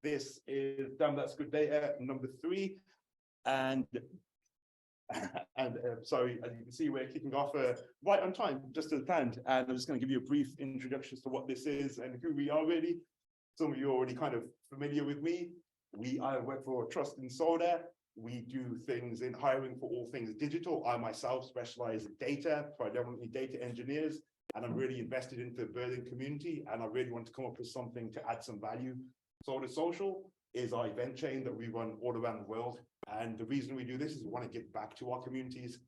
This is Damn That's Good Data number 3. And sorry, as you can see, we're kicking off right on time, just as planned. And I'm just going to give you a brief introduction to what this is and who we are really. Some of you are already kind of familiar with me. I work for Trust in Soda. We do things in hiring for all things digital. I myself specialize in data, predominantly data engineers, and I'm really invested into the Berlin community, and I really want to come up with something to add some value. Soda Social is our event chain that we run all around the world. And the reason we do this is we want to give back to our communities.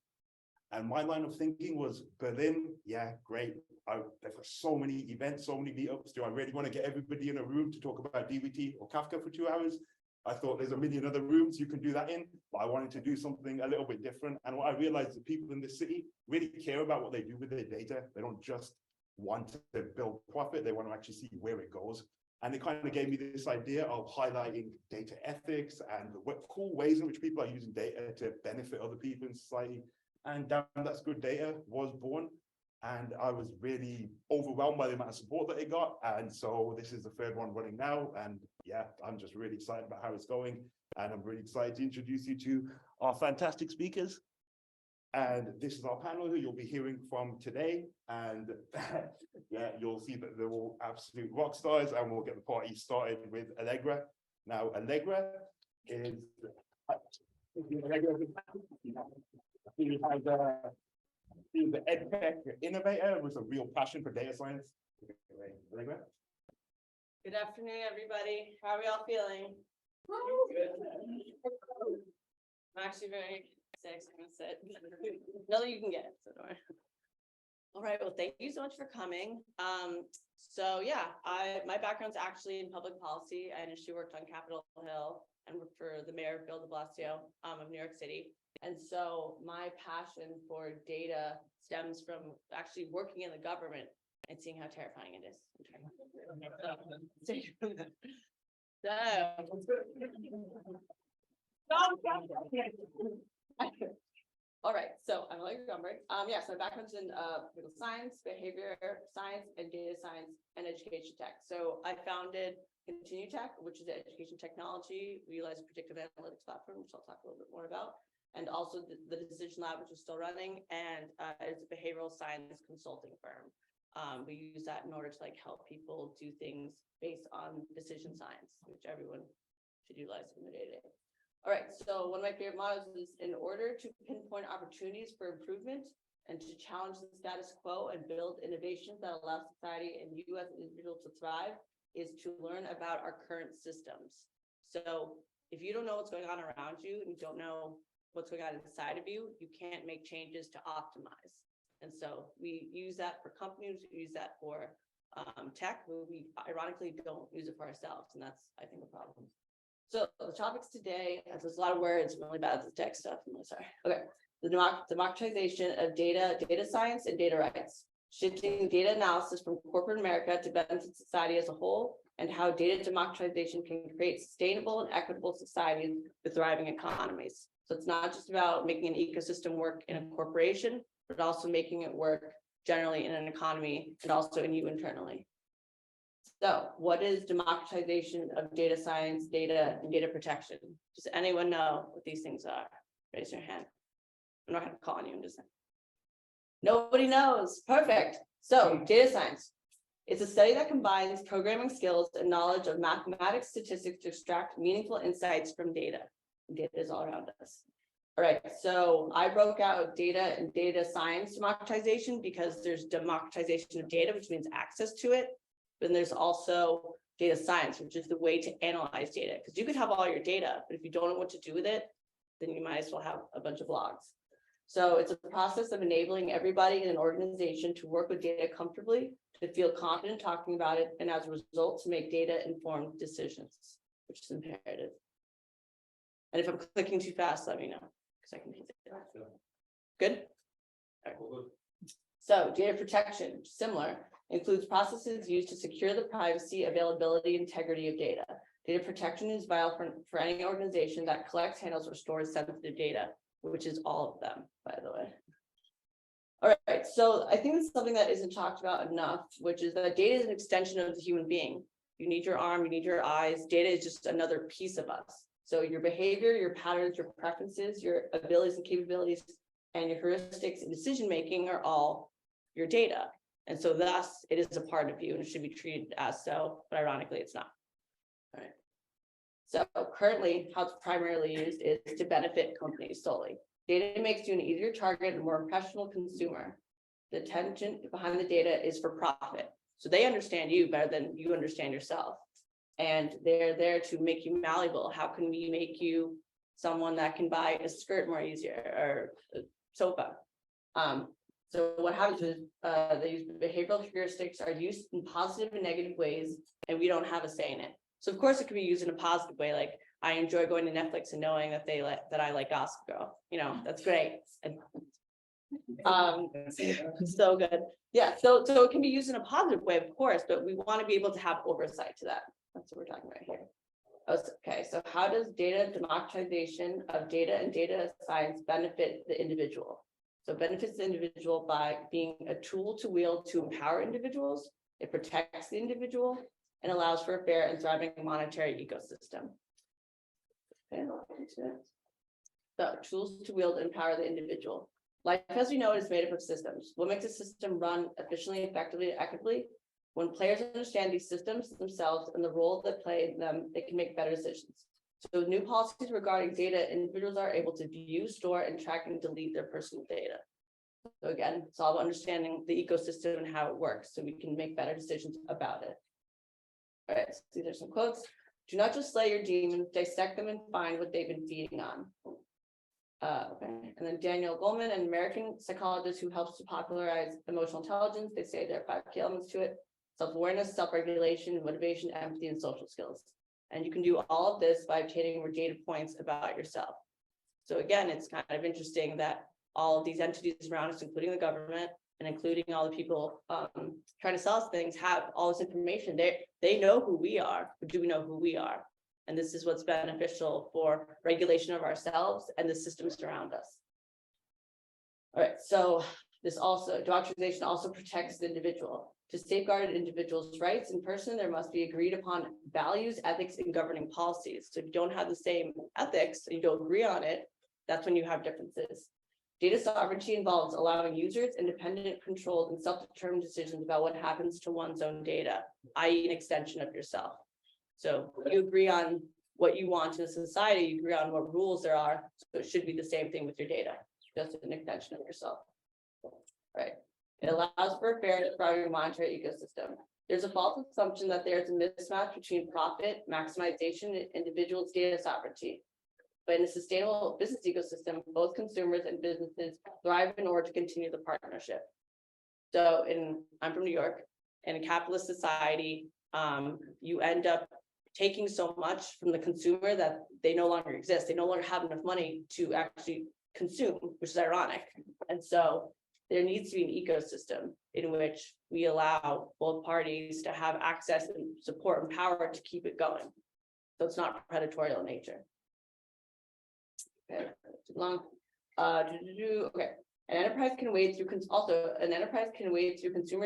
And my line of thinking was Berlin, yeah, great. They've got so many events, so many meetups. Do I really want to get everybody in a room to talk about DBT or Kafka for 2 hours? I thought there's a million other rooms you can do that in, but I wanted to do something a little bit different. And what I realized is people in this city really care about what they do with their data. They don't just want to build profit, they want to actually see where it goes. And it kind of gave me this idea of highlighting data ethics and what cool ways in which people are using data to benefit other people in society. And Damn That's Good Data was born. And I was really overwhelmed by the amount of support that it got. And so this is the 3rd one running now. And yeah, I'm just really excited about how it's going. And I'm really excited to introduce you to our fantastic speakers. And this is our panel who you'll be hearing from today. And yeah, you'll see that they're all absolute rock stars. And we'll get the party started with Allegra. Now, Allegra is She's the EdTech innovator with a real passion for data science. Good afternoon, everybody. How are we all feeling? Good. I'm actually very sick, so I'm gonna sit. No, you can get it, so don't worry. All right, well, thank you so much for coming. So yeah, my background's actually in public policy. I initially worked on Capitol Hill and worked for the mayor, Bill de Blasio, of New York City. And so my passion for data stems from actually working in the government and seeing how terrifying it is. All right, so I'm Allegra Grunberg. Yeah, so my background's in political science, behavior science, and data science and education tech. So I founded Continue Tech, which is an education technology. We utilize a predictive analytics platform, which I'll talk a little bit more about. And also the Decision Lab, which is still running, and it's a behavioral science consulting firm. We use that in order to help people do things based on decision science, which everyone should utilize in their day-to-day. All right, so one of my favorite mottos is, in order to pinpoint opportunities for improvement and to challenge the status quo and build innovations that allow society and you as an individual to thrive, is to learn about our current systems. So if you don't know what's going on around you and you don't know what's going on inside of you, you can't make changes to optimize. And so we use that for companies, we use that for tech, but we ironically don't use it for ourselves. And that's, I think, a problem. So the topics today, there's a lot of words, I'm really bad at the tech stuff, I'm really sorry. Okay, the democratization of data science and data rights, shifting data analysis from corporate America to benefit society as a whole, and how data democratization can create sustainable and equitable societies with thriving economies. So it's not just about making an ecosystem work in a corporation, but also making it work generally in an economy and also in you internally. So what is democratization of data science, data, and data protection? Does anyone know what these things are? Raise your hand. I'm not going to call on you, I'm just saying. Nobody knows. Perfect. So data science. It's a study that combines programming skills and knowledge of mathematics, statistics to extract meaningful insights from data. Data is all around us. All right, so I broke out data and data science democratization because there's democratization of data, which means access to it. Then there's also data science, which is the way to analyze data. Because you could have all your data, but if you don't know what to do with it, then you might as well have a bunch of logs. So it's a process of enabling everybody in an organization to work with data comfortably, to feel confident talking about it, and as a result, to make data-informed decisions, which is imperative. And if I'm clicking too fast, let me know, because I can hit it. Good? All right. So data protection, similar, includes processes used to secure the privacy, availability, integrity of data. Data protection is vital for any organization that collects, handles, or stores sensitive data, which is all of them, by the way. All right, so I think it's something that isn't talked about enough, which is that data is an extension of the human being. You need your arm, you need your eyes. Data is just another piece of us. So your behavior, your patterns, your preferences, your abilities and capabilities, and your heuristics and decision-making are all your data. And so thus it is a part of you and it should be treated as so, but ironically it's not. All right. So currently how it's primarily used is to benefit companies solely. Data makes you an easier target and more impressionable consumer. The intention behind the data is for profit. So they understand you better than you understand yourself. And they're there to make you malleable. How can we make you someone that can buy a skirt more easier or a sofa? So what happens is these behavioral heuristics are used in positive and negative ways, and we don't have a say in it. So of course it can be used in a positive way, like I enjoy going to Netflix and knowing that I like Gossip Girl. You know, that's great. And, so good. Yeah, so it can be used in a positive way, of course, but we want to be able to have oversight to that. That's what we're talking about here. Okay, so how does democratization of data and data science benefit the individual? So it benefits the individual by being a tool to wield to empower individuals. It protects the individual and allows for a fair and thriving monetary ecosystem. Okay, so tools to wield and empower the individual. Life as we know it is made up of systems. What makes a system run efficiently, effectively, and equitably? When players understand these systems themselves and the role they play in them, they can make better decisions. So with new policies regarding data, individuals are able to view, store, and track and delete their personal data. So again, it's all about understanding the ecosystem and how it works so we can make better decisions about it. All right, so these are some quotes. Do not just slay your demons, dissect them and find what they've been feeding on. Okay, and then Daniel Goleman, an American psychologist who helps to popularize emotional intelligence. They say there are 5 key elements to it: self-awareness, self-regulation, motivation, empathy, and social skills. And you can do all of this by obtaining more data points about yourself. So again, it's kind of interesting that all of these entities around us, including the government and including all the people trying to sell us things, have all this information. They know who we are, but do we know who we are? And this is what's beneficial for regulation of ourselves and the systems around us. All right, so democratization also protects the individual. To safeguard an individual's rights in person, there must be agreed upon values, ethics, and governing policies. So if you don't have the same ethics, and you don't agree on it, that's when you have differences. Data sovereignty involves allowing users independent, controlled, and self-determined decisions about what happens to one's own data, i.e. an extension of yourself. So you agree on what you want in a society, you agree on what rules there are, so it should be the same thing with your data, just an extension of yourself. Right. It allows for a fair and thriving monetary ecosystem. There's a false assumption that there's a mismatch between profit, maximization, and individuals' data sovereignty. But in a sustainable business ecosystem, both consumers and businesses thrive in order to continue the partnership. So I'm from New York. In a capitalist society, you end up taking so much from the consumer that they no longer exist. They no longer have enough money to actually consume, which is ironic. And so there needs to be an ecosystem in which we allow both parties to have access and support and power to keep it going. So it's not predatory in nature. Okay, too long. Okay. An enterprise can wade through consumer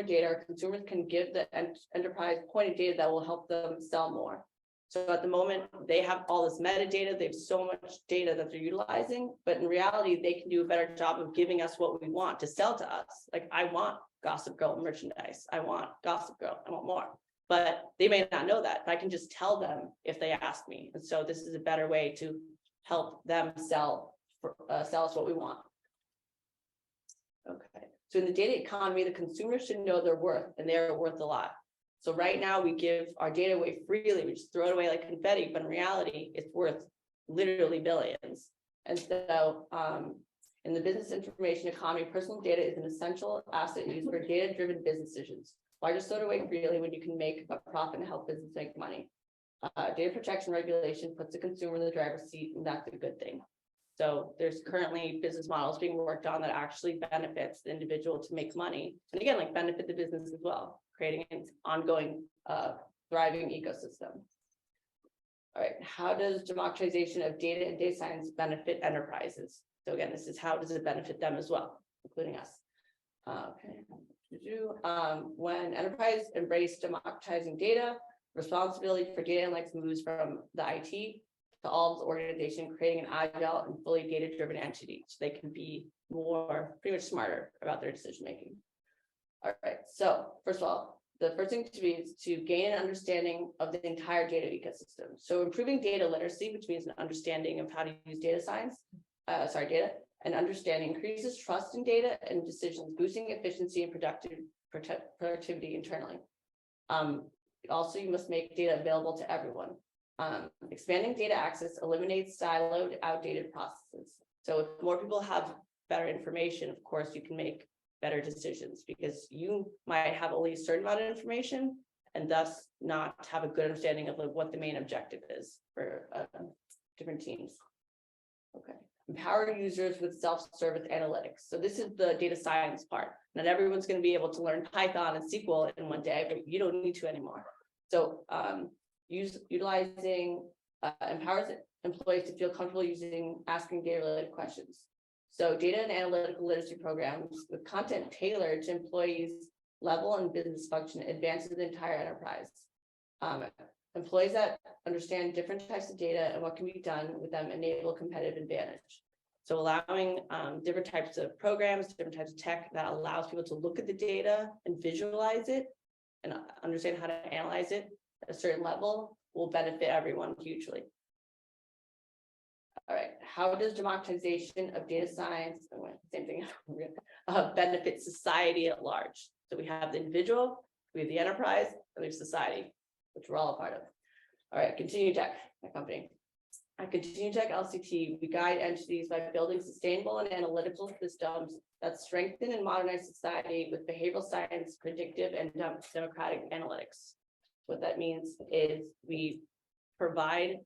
data, or consumers can give the enterprise pointed data that will help them sell more. So at the moment, they have all this metadata, they have so much data that they're utilizing, but in reality, they can do a better job of giving us what we want to sell to us. Like, I want Gossip Girl merchandise, I want Gossip Girl, I want more. But they may not know that. I can just tell them if they ask me. And so this is a better way to help them sell us what we want. Okay, so in the data economy, the consumer should know their worth, and they're worth a lot. So right now we give our data away freely, we just throw it away like confetti, but in reality, it's worth literally billions. And so in the business information economy, personal data is an essential asset used for data-driven business decisions. Why just throw it away freely when you can make a profit and help business make money? Data protection regulation puts the consumer in the driver's seat, and that's a good thing. So there's currently business models being worked on that actually benefits the individual to make money. And again, like benefit the business as well, creating an ongoing thriving ecosystem. All right, how does democratization of data and data science benefit enterprises? So again, this is how does it benefit them as well, including us. Okay. When enterprise embrace democratizing data, responsibility for data analytics moves from the IT to all of the organization, creating an agile and fully data-driven entity, so they can be pretty much smarter about their decision-making. All right, so first of all, the first thing to be is to gain an understanding of the entire data ecosystem. So improving data literacy, which means an understanding of how to use data science, data, and understanding increases trust in data and decisions, boosting efficiency and productivity internally. Also, you must make data available to everyone. Expanding data access eliminates siloed, outdated processes. So if more people have better information, of course, you can make better decisions, because you might have only a certain amount of information and thus not have a good understanding of what the main objective is for different teams. Okay. Empower users with self-service analytics. So this is the data science part. Not everyone's going to be able to learn Python and SQL in one day, but you don't need to anymore. So utilizing empowers employees to feel comfortable asking data-related questions. So data and analytical literacy programs with content tailored to employees' level and business function advances the entire enterprise. Employees that understand different types of data and what can be done with them enable competitive advantage. So allowing different types of programs, different types of tech that allows people to look at the data and visualize it and understand how to analyze it at a certain level will benefit everyone hugely. All right, how does democratization of data science, same thing, benefit society at large? So we have the individual, we have the enterprise, and we have society, which we're all a part of. All right, Continue Tech, my company. At Continue Tech LCT, we guide entities by building sustainable and analytical systems that strengthen and modernize society with behavioral science, predictive, and democratic analytics. What that means is we provide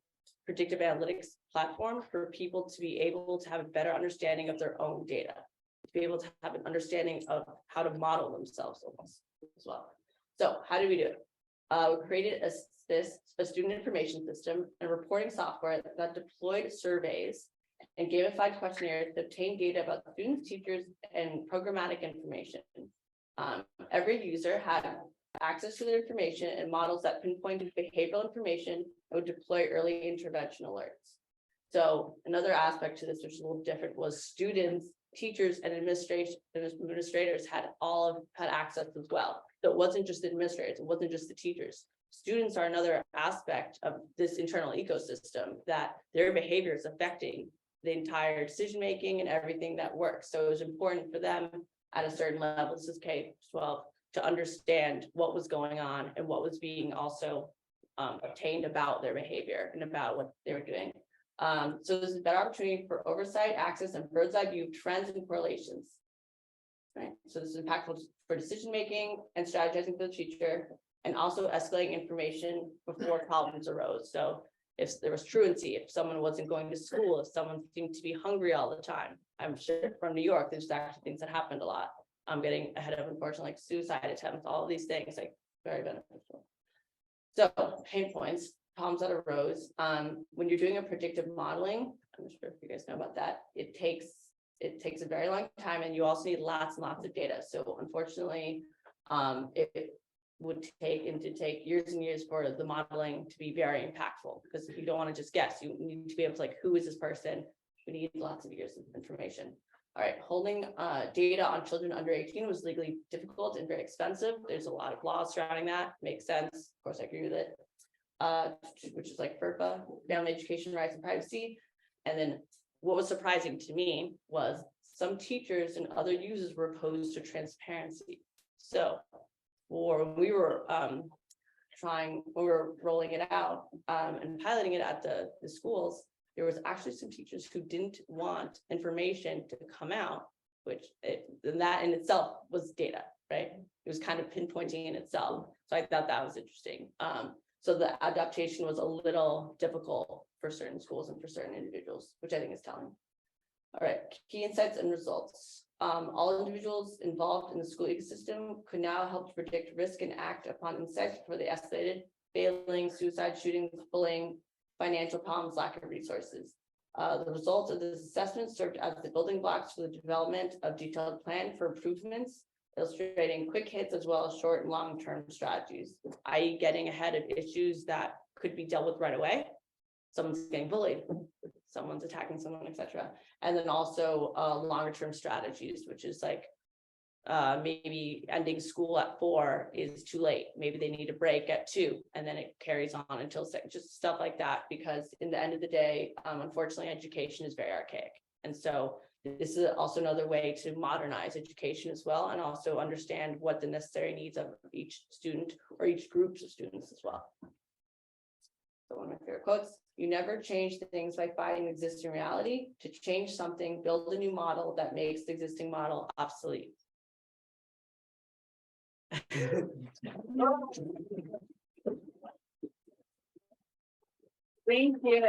predictive analytics platform for people to be able to have a better understanding of their own data, to be able to have an understanding of how to model themselves almost as well. So how do we do it? We created a student information system and reporting software that deployed surveys and gamified questionnaires to obtain data about students, teachers, and programmatic information. Every user had access to their information and models that pinpointed behavioral information and would deploy early intervention alerts. So another aspect to this, which is a little different, was students, teachers, and administrators had access as well. So it wasn't just the administrators, it wasn't just the teachers. Students are another aspect of this internal ecosystem that their behavior is affecting the entire decision-making and everything that works. So it was important for them at a certain level, this is K-12, to understand what was going on and what was being also obtained about their behavior and about what they were doing. So this is a better opportunity for oversight, access, and bird's eye view of trends and correlations. Right. So this is impactful for decision-making and strategizing for the future, and also escalating information before problems arose. So if there was truancy, if someone wasn't going to school, if someone seemed to be hungry all the time, I'm sure from New York, there's actually things that happened a lot. I'm getting ahead of, unfortunately, like suicide attempts, all of these things, like very beneficial. So pain points, problems that arose. When you're doing a predictive modeling, I'm not sure if you guys know about that, it takes a very long time, and you also need lots and lots of data. So unfortunately, it would take and to take years and years for the modeling to be very impactful, because you don't want to just guess. You need to be able to, like, who is this person? We need lots of years of information. All right, holding data on children under 18 was legally difficult and very expensive. There's a lot of laws surrounding that. Makes sense. Of course, I agree with it. Which is like FERPA, family education rights and privacy. And then what was surprising to me was some teachers and other users were opposed to transparency. So when we were rolling it out and piloting it at the schools, there was actually some teachers who didn't want information to come out, and that in itself was data, right? It was kind of pinpointing in itself. So I thought that was interesting. So the adaptation was a little difficult for certain schools and for certain individuals, which I think is telling. All right, key insights and results. All individuals involved in the school ecosystem could now help to predict risk and act upon insights before they escalated: failing, suicide, shootings, bullying, financial problems, lack of resources. The results of this assessment served as the building blocks for the development of detailed plan for improvements illustrating quick hits as well as short and long-term strategies, i.e. getting ahead of issues that could be dealt with right away. Someone's getting bullied, someone's attacking someone, etc. And then also longer term strategies, which is like maybe ending school at 4 is too late. Maybe they need a break at 2, and then it carries on until 6, just stuff like that. Because in the end of the day, unfortunately, education is very archaic. And so this is also another way to modernize education as well, and also understand what the necessary needs of each student or each groups of students as well. So one of my favorite quotes: you never change things by fighting existing reality. To change something, build a new model that makes the existing model obsolete. Thank you.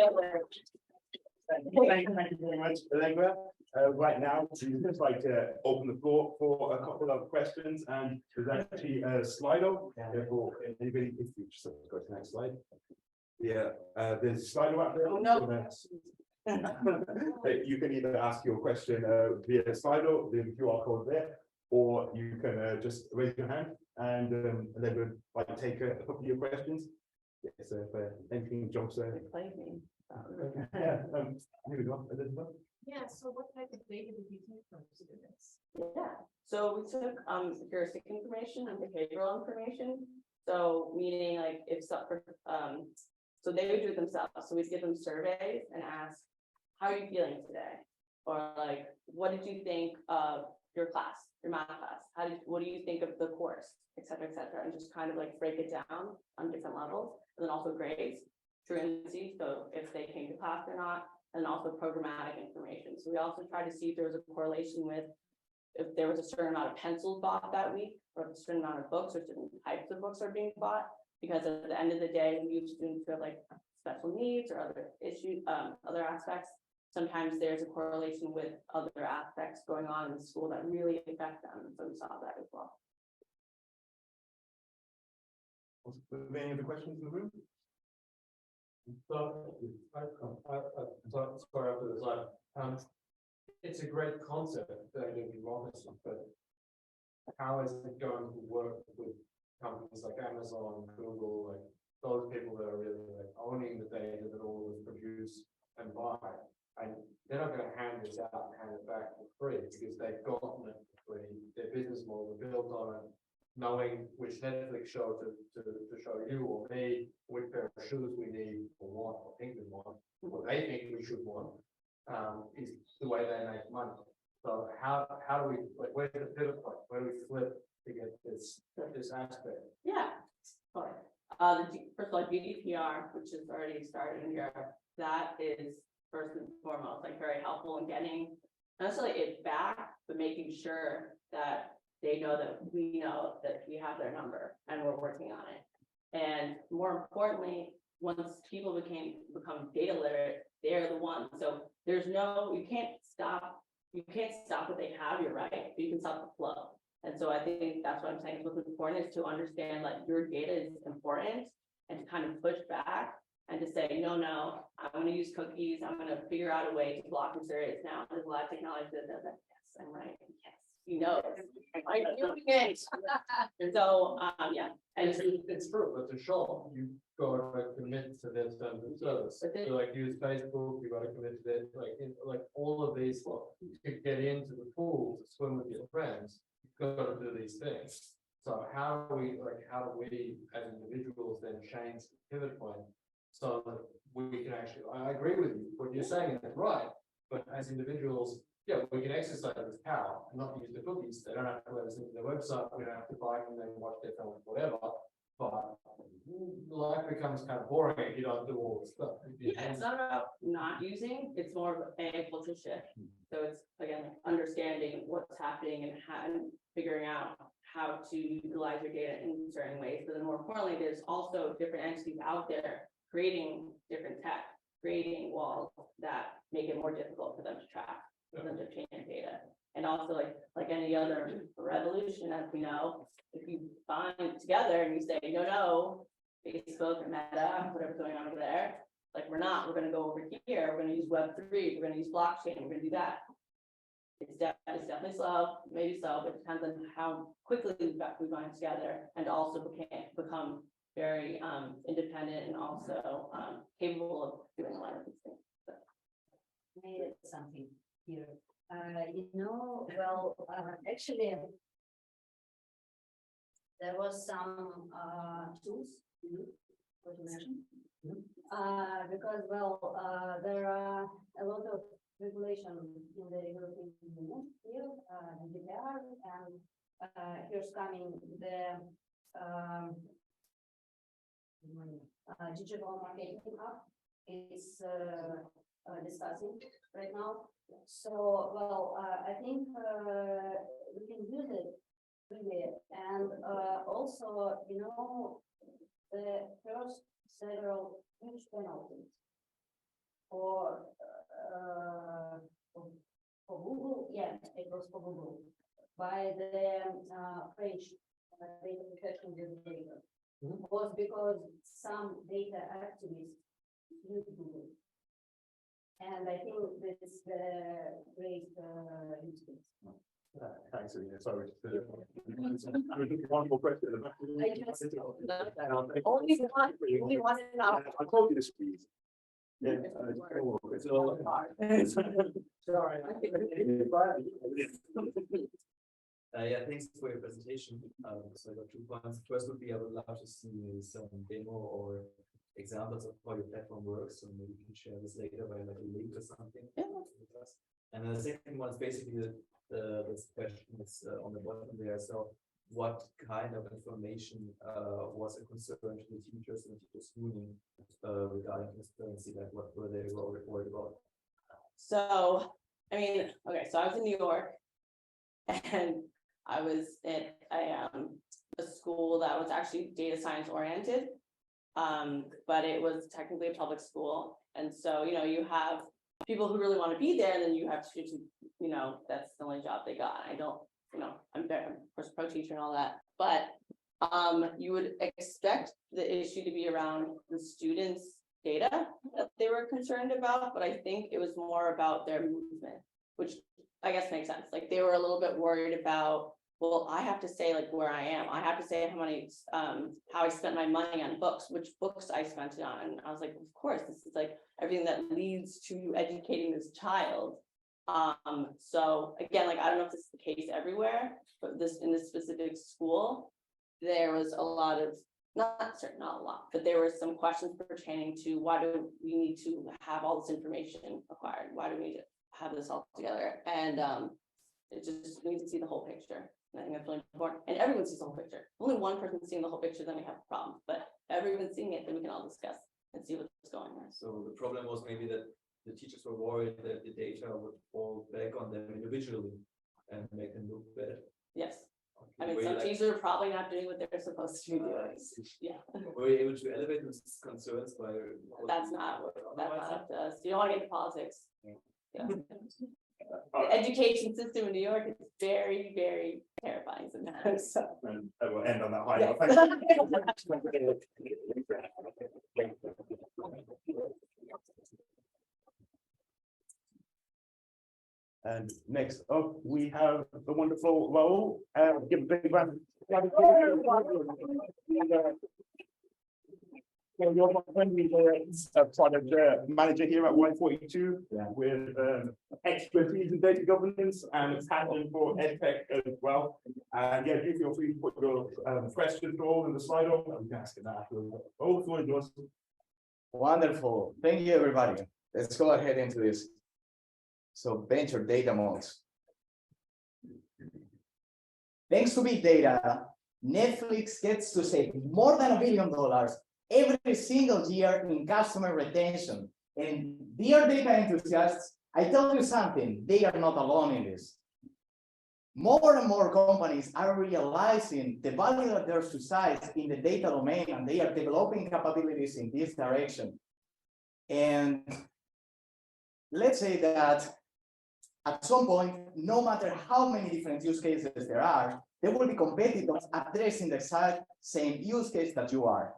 Thank you very much, Allegra. Right now, we'd just like to open the floor for a couple of questions, and there's actually a Slido for anybody. If you just go to the next slide. Yeah, there's a Slido out there. Oh, no. You can either ask your question via Slido, the QR code there, or you can just raise your hand, and Allegra might take a couple of your questions. Yeah, so if anything jumps there. Yeah, here we go, Elizabeth. Yeah, so what type of data did you take from students? Yeah, so we took heuristic information and behavioral information. So meaning like if so, so they would do it themselves. So we'd give them surveys and ask, how are you feeling today? Or like, what did you think of your class, your math class? What do you think of the course, et cetera, and just kind of like break it down on different levels. And then also grades, truancy, so if they came to class or not, and also programmatic information. So we also try to see if there was a correlation with if there was a certain amount of pencils bought that week, or a certain amount of books, or certain types of books are being bought. Because at the end of the day, when you have students who have like special needs or other issues, other aspects, sometimes there's a correlation with other aspects going on in the school that really affect them. So we saw that as well. Any other questions in the room? So, sorry after the slide. It's a great concept that you democracy, but how is it going to work with companies like Amazon, Google, like those people that are really like owning the data that all of us produce and buy? And they're not going to hand this out and hand it back for free because they've gotten it for free. Their business model is built on it, knowing which Netflix show to show you or me, which pair of shoes we need or want or think we want, what they think we should want, is the way they make money. So how do we, like, where's the pivot point? Where do we flip to get this aspect? Yeah. Okay. First of all, GDPR, which is already started in Europe, that is first and foremost like very helpful in getting not necessarily it back, but making sure that they know that we have their number and we're working on it. And more importantly, once people become data literate, they're the ones. So you can't stop what they have, you're right, but you can stop the flow. And so I think that's what I'm saying is what's important is to understand like your data is important and to kind of push back and to say, no, I'm going to use cookies. I'm going to figure out a way to block and surveys now. There's a lot of technology that does that. Yes, I'm right. Yes. You know, I'm doing it. And so, yeah, and It's true, but to show you got to commit to their terms of service. So like use Facebook, you got to commit to that. Like all of these, to get into the pool to swim with your friends, you've got to do these things. So how do we as individuals then change the pivot point so that we can actually? I agree with you. What you're saying is right, but as individuals. Yeah, we can exercise this power and not use the cookies. They don't have to let us into their website. We don't have to buy them and watch their film, whatever. But life becomes kind of boring if you don't do all this stuff. Yeah, it's not about not using, it's more of a culture shift. So it's again understanding what's happening and figuring out how to utilize your data in certain ways. But then more importantly, there's also different entities out there creating different tech, creating walls that make it more difficult for them to track. Them to change data. And also like any other revolution, as we know, if you bind together and you say, no, Facebook and Meta, whatever's going on over there, like we're going to go over here, we're going to use Web3, we're going to use blockchain, we're going to do that. it's definitely slow, maybe slow, but it depends on how quickly we've gone together and also become very independent and also capable of doing a lot of these things. I add something here. Well, actually, there was some tools what you mentioned. Because there are a lot of regulation in the European Union here, GDPR, and here's coming the digital marketing app is discussing right now. So, I think we can use it really, and also, the first several huge penalties for Google, yeah, it was for Google, by the French data protection regulator. Was because some data activists use Google. And I think this is the great use case. Thanks, Irina. Sorry. One more question. Only one and a half. I told you to squeeze. Yeah. Sorry. Yeah, thanks for your presentation. So I got 2 points. First would be I would love to see some demo or examples of how your platform works. So maybe you can share this later by like a link or something. Yeah. And the second one is basically this question is on the bottom there. So what kind of information was a concern to the teachers and teachers union regarding transparency? Like what were they worried about? So, I mean, okay, so I was in New York and I was at a school that was actually data science oriented, but it was technically a public school. And so, you have people who really want to be there, and then you have students who, that's the only job they got. I don't, I'm very, of course, pro teacher and all that, but you would expect the issue to be around the students' data that they were concerned about, but I think it was more about their movement, which I guess makes sense. Like they were a little bit worried about, well, I have to say like where I am. I have to say how many, how I spent my money on books, which books I spent it on. And I was like, of course, this is like everything that leads to educating this child. So again, like, I don't know if this is the case everywhere, but in this specific school, there was a lot of, not a lot, but there were some questions pertaining to why do we need to have all this information acquired? Why do we need to have this all together? And it just, we need to see the whole picture. And I think that's really important. And everyone sees the whole picture. Only one person seeing the whole picture, then we have a problem. But everyone's seeing it, then we can all discuss and see what's going on. So the problem was maybe that the teachers were worried that the data would fall back on them individually and make them look bad. Yes. I Okay. mean, some teachers are probably not doing what they're supposed to be doing. Yeah. Were you able to elevate those concerns by? That's not up to us. You don't want to get into politics. Yeah. Oh. The education system in New York is very, very terrifying sometimes. So. And we'll end on that high Yeah. note. Thank you. And next up, we have the wonderful Raúl. Give a big round. So you're my friendly product manager here at Y42 with expertise in data governance and passion for EdTech as well. And yeah, do feel free to put your questions all in the slide on. We can ask it afterwards. Oh, the floor is yours. Wonderful. Thank you, everybody. Let's go ahead into this. So venture data moats. Thanks to big data, Netflix gets to save more than $1 billion every single year in customer retention. And dear data enthusiasts, I tell you something, they are not alone in this. More and more companies are realizing the value that there's to size in the data domain, and they are developing capabilities in this direction. And let's say that at some point, no matter how many different use cases there will be competitors addressing the exact same use case that you are.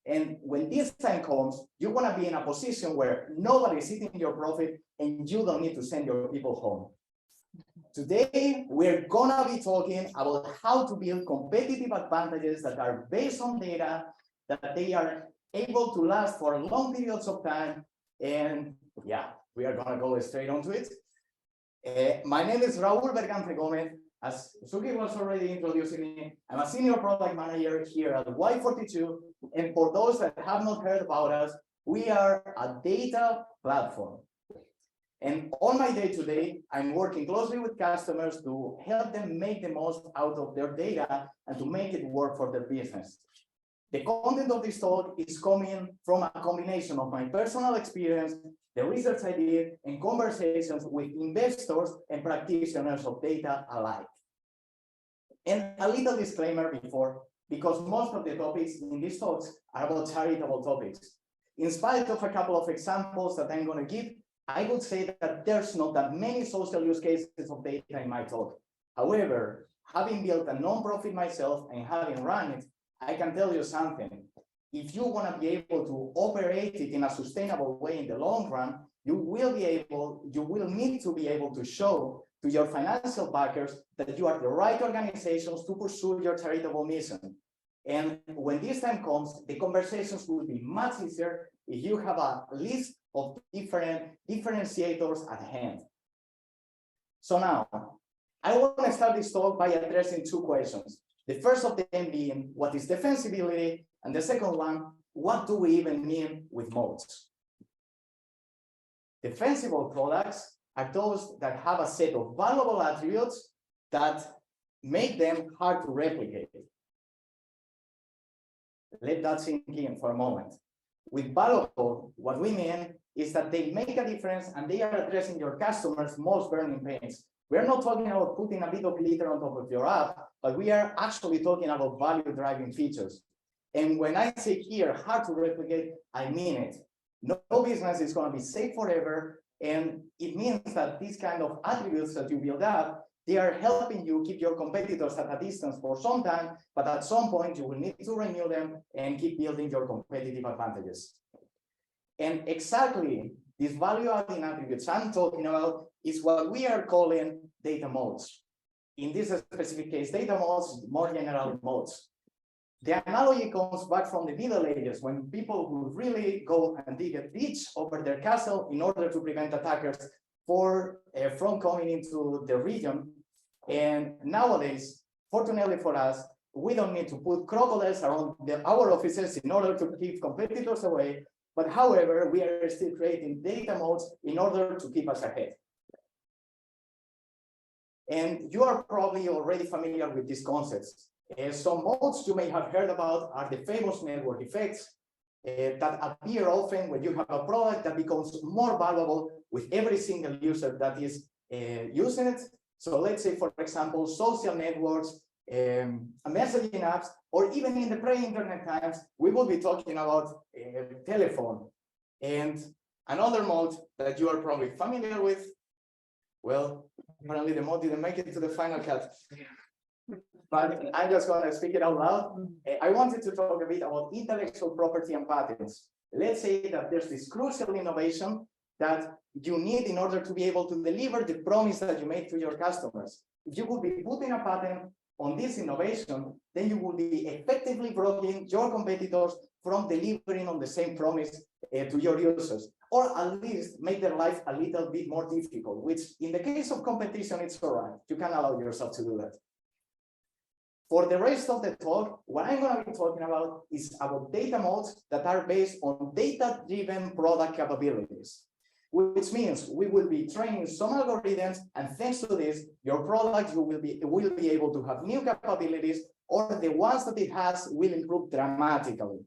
And when this time comes, you want to be in a position where nobody is eating your profit and you don't need to send your people home. Today, we're gonna be talking about how to build competitive advantages that are based on data, that they are able to last for long periods of time. And yeah, we are gonna go straight onto it. My name is Raúl Berganza Gómez. As Suki was already introducing me, I'm a senior product manager here at Y42. And for those that have not heard about us, we are a data platform. And on my day-to-day, I'm working closely with customers to help them make the most out of their data and to make it work for their business. The content of this talk is coming from a combination of my personal experience, the research I did, and conversations with investors and practitioners of data alike. And a little disclaimer before, because most of the topics in these talks are about charitable topics. In spite of a couple of examples that I'm going to give, I would say that there's not that many social use cases of data in my talk. However, having built a nonprofit myself and having run it, I can tell you something. If you want to be able to operate it in a sustainable way in the long run, you will need to be able to show to your financial backers that you are the right organizations to pursue your charitable mission. And when this time comes, the conversations will be much easier if you have a list of different differentiators at hand. So now, I want to start this talk by addressing two questions. The first of them being, what is defensibility? And the second one, what do we even mean with moats? Defensible products are those that have a set of valuable attributes that make them hard to replicate. Let that sink in for a moment. With valuable, what we mean is that they make a difference and they are addressing your customers' most burning pains. We're not talking about putting a bit of glitter on top of your app, but we are actually talking about value-driving features. And when I say here, hard to replicate, I mean it. No business is going to be safe forever. And it means that these kind of attributes that you build up, they are helping you keep your competitors at a distance for some time, but at some point you will need to renew them and keep building your competitive advantages. And exactly these value-adding attributes I'm talking about is what we are calling data moats. In this specific case, data moats, more general moats. The analogy comes back from the Middle Ages, when people would really go and dig a ditch over their castle in order to prevent attackers from coming into the region. And nowadays, fortunately for us, we don't need to put crocodiles around our offices in order to keep competitors away. But however, we are still creating data moats in order to keep us ahead. And you are probably already familiar with these concepts. Some moats you may have heard about are the famous network effects that appear often when you have a product that becomes more valuable with every single user that is using it. So let's say, for example, social networks, messaging apps, or even in the pre-internet times, we will be talking about telephone. And another mode that you are probably familiar with, well, apparently the mode didn't make it to the final cut. But I'm just going to speak it out loud. I wanted to talk a bit about intellectual property and patents. Let's say that there's this crucial innovation that you need in order to be able to deliver the promise that you made to your customers. If you would be putting a patent on this innovation, then you will be effectively blocking your competitors from delivering on the same promise to your users, or at least make their life a little bit more difficult, which in the case of competition, it's all right. You can allow yourself to do that. For the rest of the talk, what I'm going to be talking about is about data moats that are based on data-driven product capabilities, which means we will be training some algorithms, and thanks to this, your product will be able to have new capabilities, or the ones that it has will improve dramatically.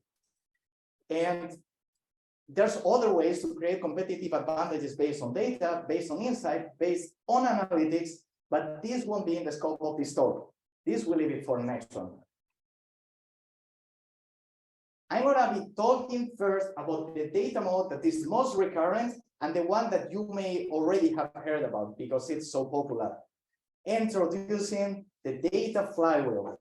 And there's other ways to create competitive advantages based on data, based on insight, based on analytics, but this won't be in the scope of this talk. This will leave it for the next one. I'm going to be talking first about the data mode that is most recurrent and the one that you may already have heard about because it's so popular. Introducing the data flywheel.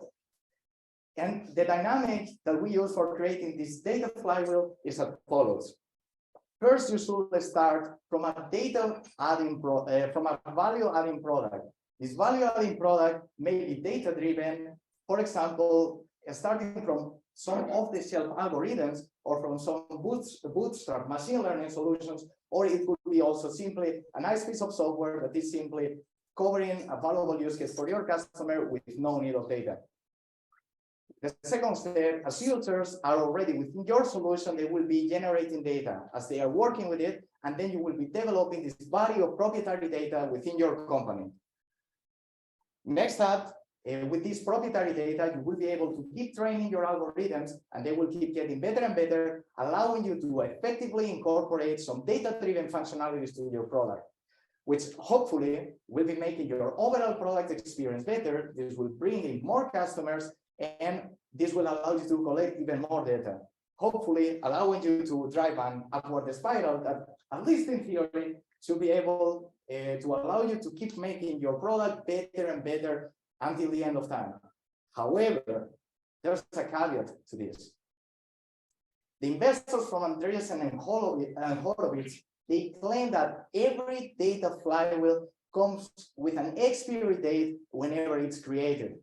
And the dynamic that we use for creating this data flywheel is as follows. First, you should start from a value-adding product. This value-adding product may be data-driven, for example, starting from some off-the-shelf algorithms or from some bootstrap machine learning solutions, or it could be also simply a nice piece of software that is simply covering a valuable use case for your customer with no need of data. The second step, as users are already within your solution, they will be generating data as they are working with it, and then you will be developing this body of proprietary data within your company. Next up, with this proprietary data, you will be able to keep training your algorithms, and they will keep getting better and better, allowing you to effectively incorporate some data-driven functionalities to your product, which hopefully will be making your overall product experience better. This will bring in more customers, and this will allow you to collect even more data, hopefully allowing you to drive an upward spiral that, at least in theory, should be able to allow you to keep making your product better and better until the end of time. However, there's a caveat to this. The investors from Andreessen and Horowitz, they claim that every data flywheel comes with an expiry date whenever it's created.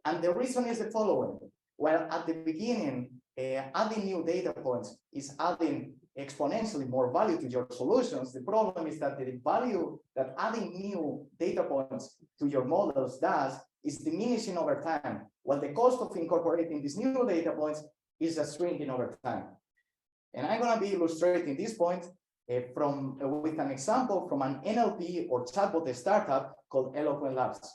And the reason is the following. Well, at the beginning, adding new data points is adding exponentially more value to your solutions. The problem is that the value that adding new data points to your models does is diminishing over time, while the cost of incorporating these new data points is shrinking over time. And I'm going to be illustrating this point with an example from an NLP or chatbot startup called Eloquent Labs.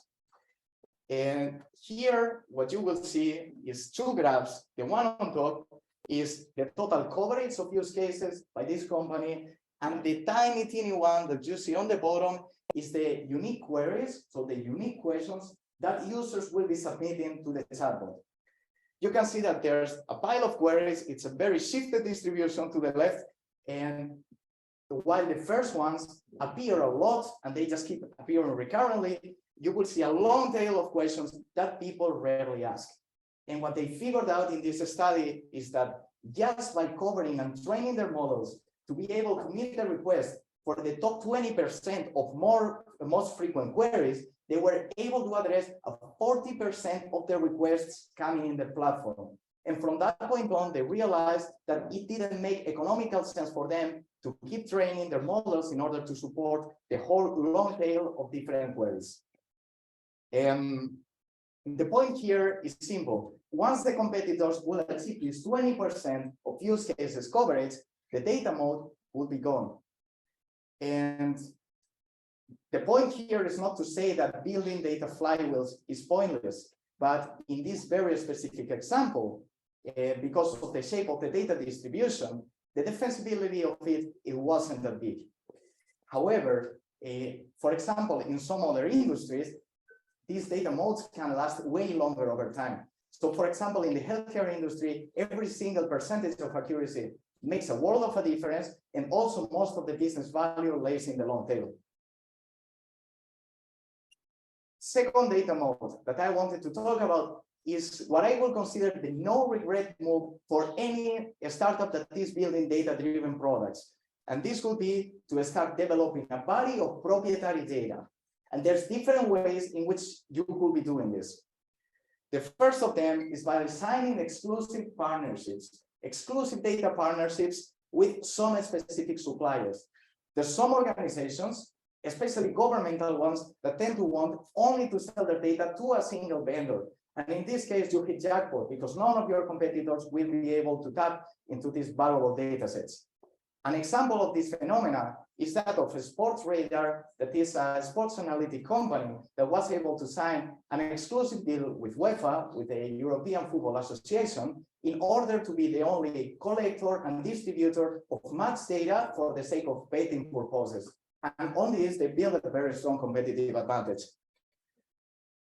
And here, what you will see is two graphs. The one on top is the total coverage of use cases by this company, and the tiny, teeny one that you see on the bottom is the unique queries, so the unique questions that users will be submitting to the chatbot. You can see that there's a pile of queries. It's a very shifted distribution to the left, and while the first ones appear a lot and they just keep appearing recurrently, you will see a long tail of questions that people rarely ask. And what they figured out in this study is that just by covering and training their models to be able to meet the request for the top 20% of most frequent queries, they were able to address 40% of the requests coming in the platform. And from that point on, they realized that it didn't make economical sense for them to keep training their models in order to support the whole long tail of different queries. The point here is simple. Once the competitors will achieve this 20% of use cases coverage, the data moat will be gone. And the point here is not to say that building data flywheels is pointless, but in this very specific example, because of the shape of the data distribution, the defensibility of it wasn't that big. However, for example, in some other industries, these data moats can last way longer over time. So for example, in the healthcare industry, every single percentage of accuracy makes a world of a difference, and also most of the business value lays in the long tail. Second data moat that I wanted to talk about is what I will consider the no regret move for any startup that is building data-driven products. And this will be to start developing a body of proprietary data. And there's different ways in which you could be doing this. The first of them is by signing exclusive partnerships, exclusive data partnerships with some specific suppliers. There's some organizations, especially governmental ones, that tend to want only to sell their data to a single vendor. And in this case, you hit jackpot because none of your competitors will be able to tap into these valuable data sets. An example of this phenomena is that of a Sports Radar, that is a sports analytic company that was able to sign an exclusive deal with UEFA, with the European Football Association, in order to be the only collector and distributor of match data for the sake of betting purposes. And on this, they build a very strong competitive advantage.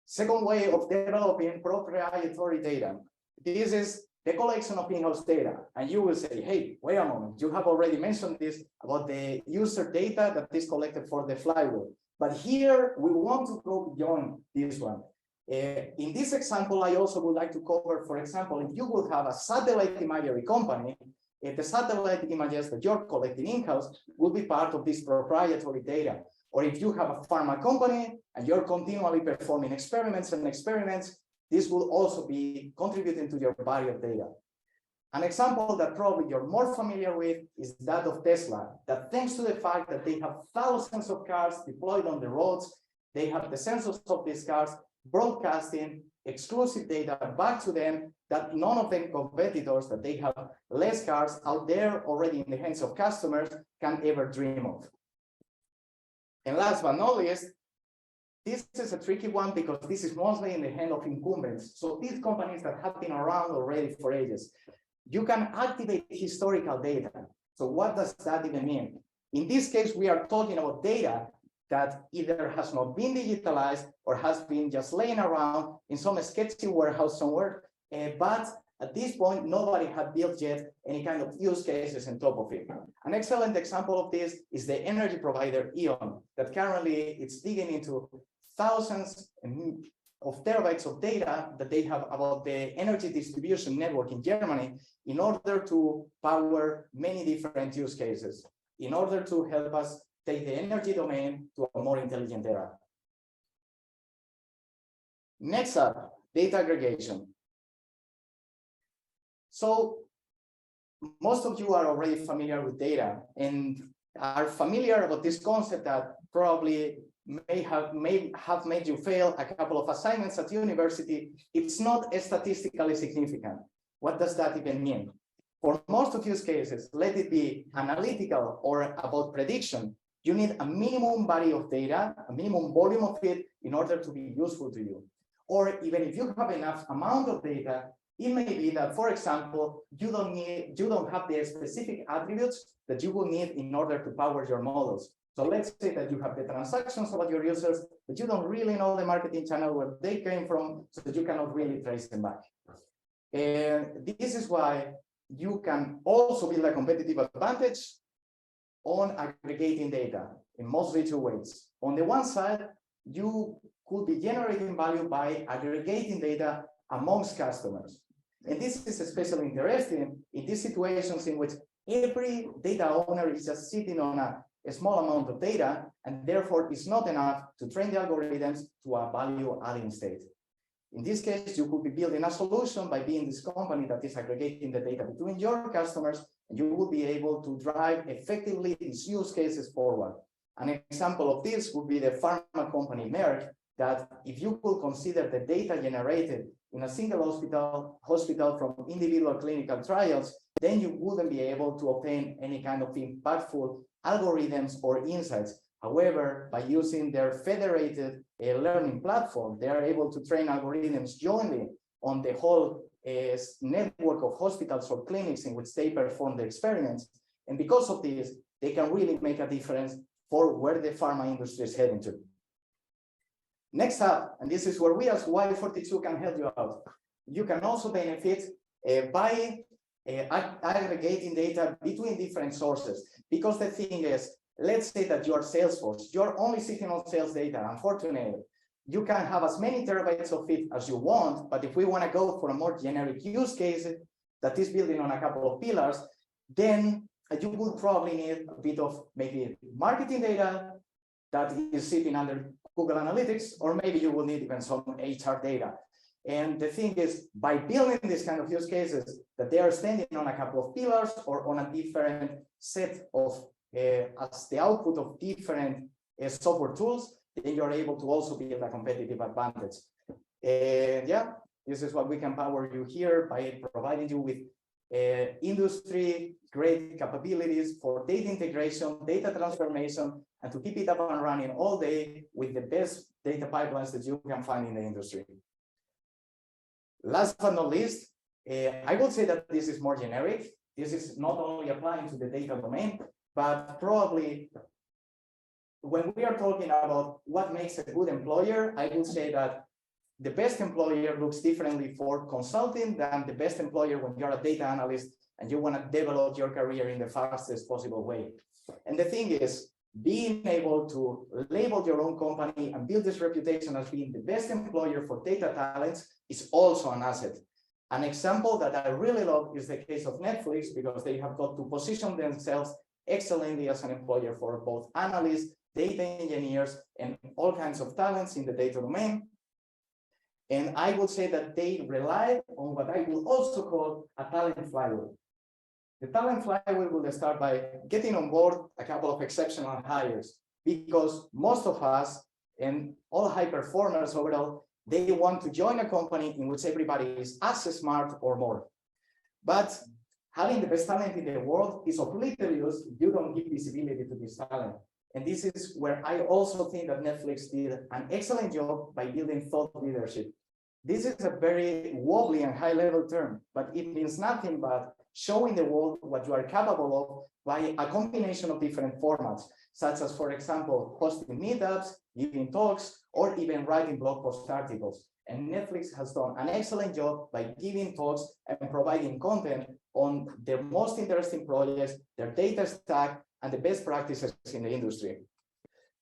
Second way of developing proprietary data. This is the collection of in-house data. And you will say, hey, wait a moment, you have already mentioned this about the user data that is collected for the flywheel. But here we want to go beyond this one. In this example, I also would like to cover, for example, if you would have a satellite imagery company, the satellite images that you're collecting in-house will be part of this proprietary data. Or if you have a pharma company and you're continually performing experiments and experiments, this will also be contributing to your body of data. An example that probably you're more familiar with is that of Tesla, that thanks to the fact that they have thousands of cars deployed on the roads, they have the sensors of these cars broadcasting exclusive data back to them that none of the competitors that they have less cars out there already in the hands of customers can ever dream of. And last but not least, this is a tricky one because this is mostly in the hand of incumbents. So these companies that have been around already for ages, you can activate historical data. So what does that even mean? In this case, we are talking about data that either has not been digitalized or has been just laying around in some sketchy warehouse somewhere, but at this point, nobody had built yet any kind of use cases on top of it. An excellent example of this is the energy provider E.ON, that currently it's digging into thousands of terabytes of data that they have about the energy distribution network in Germany in order to power many different use cases, in order to help us take the energy domain to a more intelligent era. Next up, data aggregation. So most of you are already familiar with data and are familiar about this concept that probably may have made you fail a couple of assignments at university. It's not statistically significant. What does that even mean? For most of use cases, let it be analytical or about prediction, you need a minimum body of data, a minimum volume of it in order to be useful to you. Or even if you have enough amount of data, it may be that, for example, you don't have the specific attributes that you will need in order to power your models. So let's say that you have the transactions about your users, but you don't really know the marketing channel where they came from, so that you cannot really trace them back. And this is why you can also build a competitive advantage on aggregating data in mostly two ways. On the one side, you could be generating value by aggregating data amongst customers. And this is especially interesting in these situations in which every data owner is just sitting on a small amount of data, and therefore it's not enough to train the algorithms to a value-adding state. In this case, you could be building a solution by being this company that is aggregating the data between your customers, and you will be able to drive effectively these use cases forward. An example of this would be the pharma company Merck, that if you could consider the data generated in a single hospital from individual clinical trials, then you wouldn't be able to obtain any kind of impactful algorithms or insights. However, by using their federated learning platform, they are able to train algorithms jointly on the whole network of hospitals or clinics in which they perform the experiments. And because of this, they can really make a difference for where the pharma industry is heading to. Next up, and this is where we as Y42 can help you out. You can also benefit by aggregating data between different sources. Because the thing is, let's say that you are Salesforce, you're only sitting on sales data, unfortunately. You can have as many terabytes of it as you want, but if we want to go for a more generic use case that is building on a couple of pillars, then you will probably need a bit of maybe marketing data that is sitting under Google Analytics, or maybe you will need even some HR data. And the thing is, by building this kind of use cases, that they are standing on a couple of pillars or on a different set of, as the output of different software tools, then you're able to also build a competitive advantage. And yeah, this is what we can power you here by providing you with industry-grade capabilities for data integration, data transformation, and to keep it up and running all day with the best data pipelines that you can find in the industry. Last but not least, I would say that this is more generic. This is not only applying to the data domain, but probably when we are talking about what makes a good employer, I would say that the best employer looks differently for consulting than the best employer when you're a data analyst and you want to develop your career in the fastest possible way. And the thing is, being able to label your own company and build this reputation as being the best employer for data talents is also an asset. An example that I really love is the case of Netflix, because they have got to position themselves excellently as an employer for both analysts, data engineers, and all kinds of talents in the data domain. And I would say that they rely on what I will also call a talent flywheel. The talent flywheel will start by getting on board a couple of exceptional hires, because most of us and all high performers overall, they want to join a company in which everybody is as smart or more. But having the best talent in the world is of little use if you don't give visibility to this talent. And this is where I also think that Netflix did an excellent job by building thought leadership. This is a very wobbly and high-level term, but it means nothing but showing the world what you are capable of by a combination of different formats, such as, for example, hosting meetups, giving talks, or even writing blog post articles. And Netflix has done an excellent job by giving talks and providing content on their most interesting projects, their data stack, and the best practices in the industry.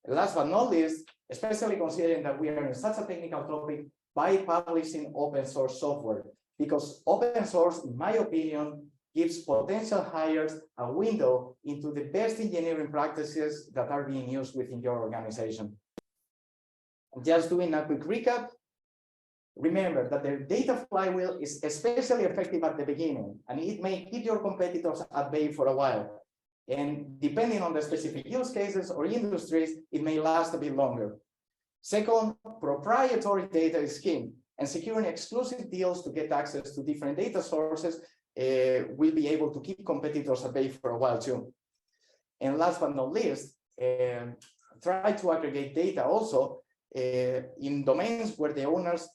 Last but not least, especially considering that we are in such a technical topic, by publishing open source software, because open source, in my opinion, gives potential hires a window into the best engineering practices that are being used within your organization. Just doing a quick recap, remember that the data flywheel is especially effective at the beginning, and it may keep your competitors at bay for a while. And depending on the specific use cases or industries, it may last a bit longer. Second, proprietary data is king, and securing exclusive deals to get access to different data sources will be able to keep competitors at bay for a while too. And last but not least, try to aggregate data also in domains where the owners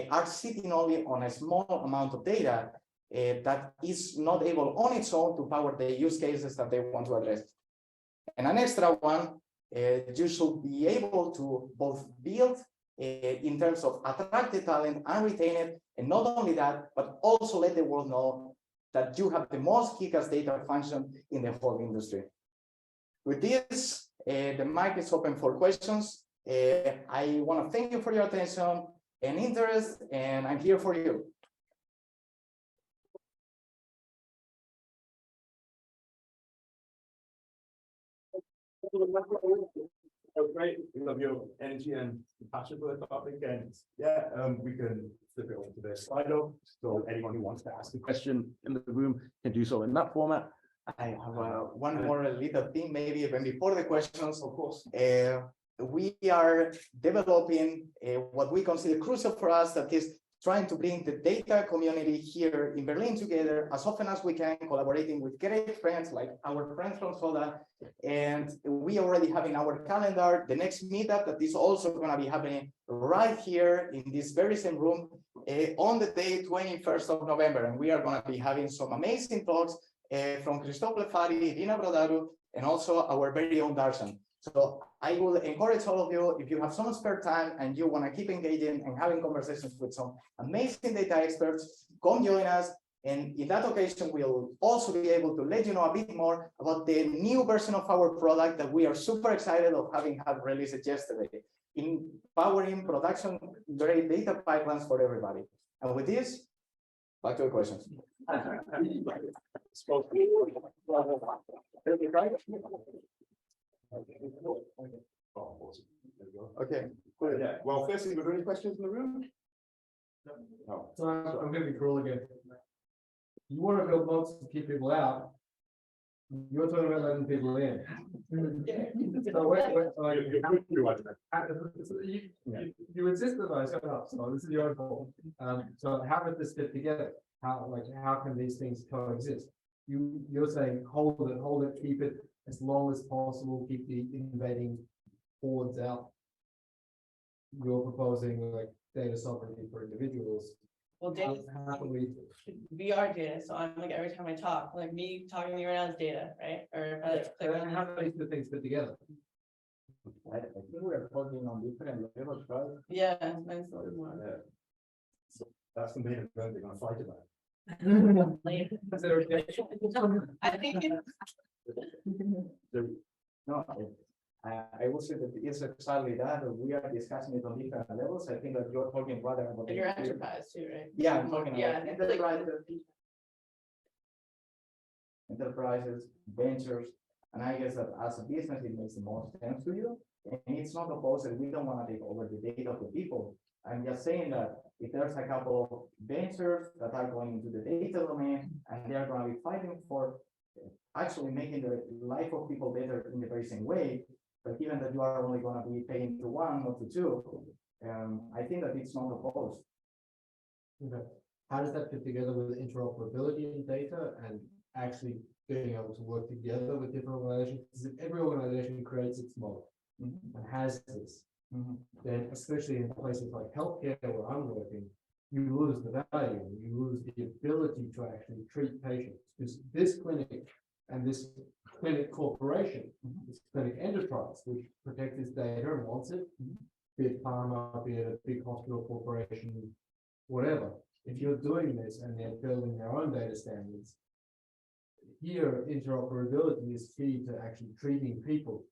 are sitting only on a small amount of data that is not able on its own to power the use cases that they want to address. And an extra one, you should be able to both build in terms of attract the talent and retain it, and not only that, but also let the world know that you have the most kick-ass data function in the whole industry. With this, the mic is open for questions. I want to thank you for your attention and interest, and I'm here for you. Oh, great. We love your energy and passion for the topic. And yeah, we can flip it over to the Slido. So anyone who wants to ask a question in the room can do so in that format. I have one more little thing, maybe even before the questions, of course. We are developing what we consider crucial for us, that is trying to bring the data community here in Berlin together as often as we can, collaborating with great friends like our friends from Soda. And we already have in our calendar the next meetup that is also going to be happening right here in this very same room on the day 21st of November. And we are going to be having some amazing talks from Christophe Lefari, Irina Nikiforova, and also our very own Darshan. So I will encourage all of you, if you have some spare time and you want to keep engaging and having conversations with some amazing data experts, come join us. And in that occasion, we'll also be able to let you know a bit more about the new version of our product that we are super excited of having had released yesterday, in powering production-grade data pipelines for everybody. And with this, back to the questions. Okay, Cool. Yeah. Well, firstly, were there any questions in the room? No. So I'm gonna be cruel again. You want to build moats to keep people out. You're talking about letting people in. So you insist that I shut up, so this is your fault. So how does this fit together? How can these things coexist? You're saying hold it, keep it as long as possible, keep the invading hordes out. You're proposing like data sovereignty for individuals. Well, data, How can we? we are data, so I'm like, every time I talk, like me talking to you right now is data, right? Or if I like click on How do these two things fit together? I think we are talking on different levels, right? yeah, mine's a little more. Yeah. So that's the main event they're going to fight about. Is it okay? I think it, No, I will say that it's exactly that. We are discussing it on different levels. I think that you're talking rather about your enterprise too, right? Yeah, I'm talking Yeah, about I think like- enterprises, ventures, And I guess that as a business, it makes the most sense to you. And it's not opposed that we don't want to take over the data of the people. I'm just saying that if there's a couple of ventures that are going into the data domain and they are going to be fighting for actually making the life of people better in the very same way, but given that you are only going to be paying to one or to two, I think that it's not opposed. Okay. How does that fit together with interoperability in data and actually being able to work together with different organizations? Because if every organization creates its model and has this, then especially in places like healthcare where I'm working, you lose the value, you lose the ability to actually treat patients. Because this clinic and this clinic corporation, this clinic enterprise, which protects its data and wants it, be it pharma, be it a big hospital corporation, whatever. If you're doing this and they're building their own data standards, here interoperability is key to actually treating people.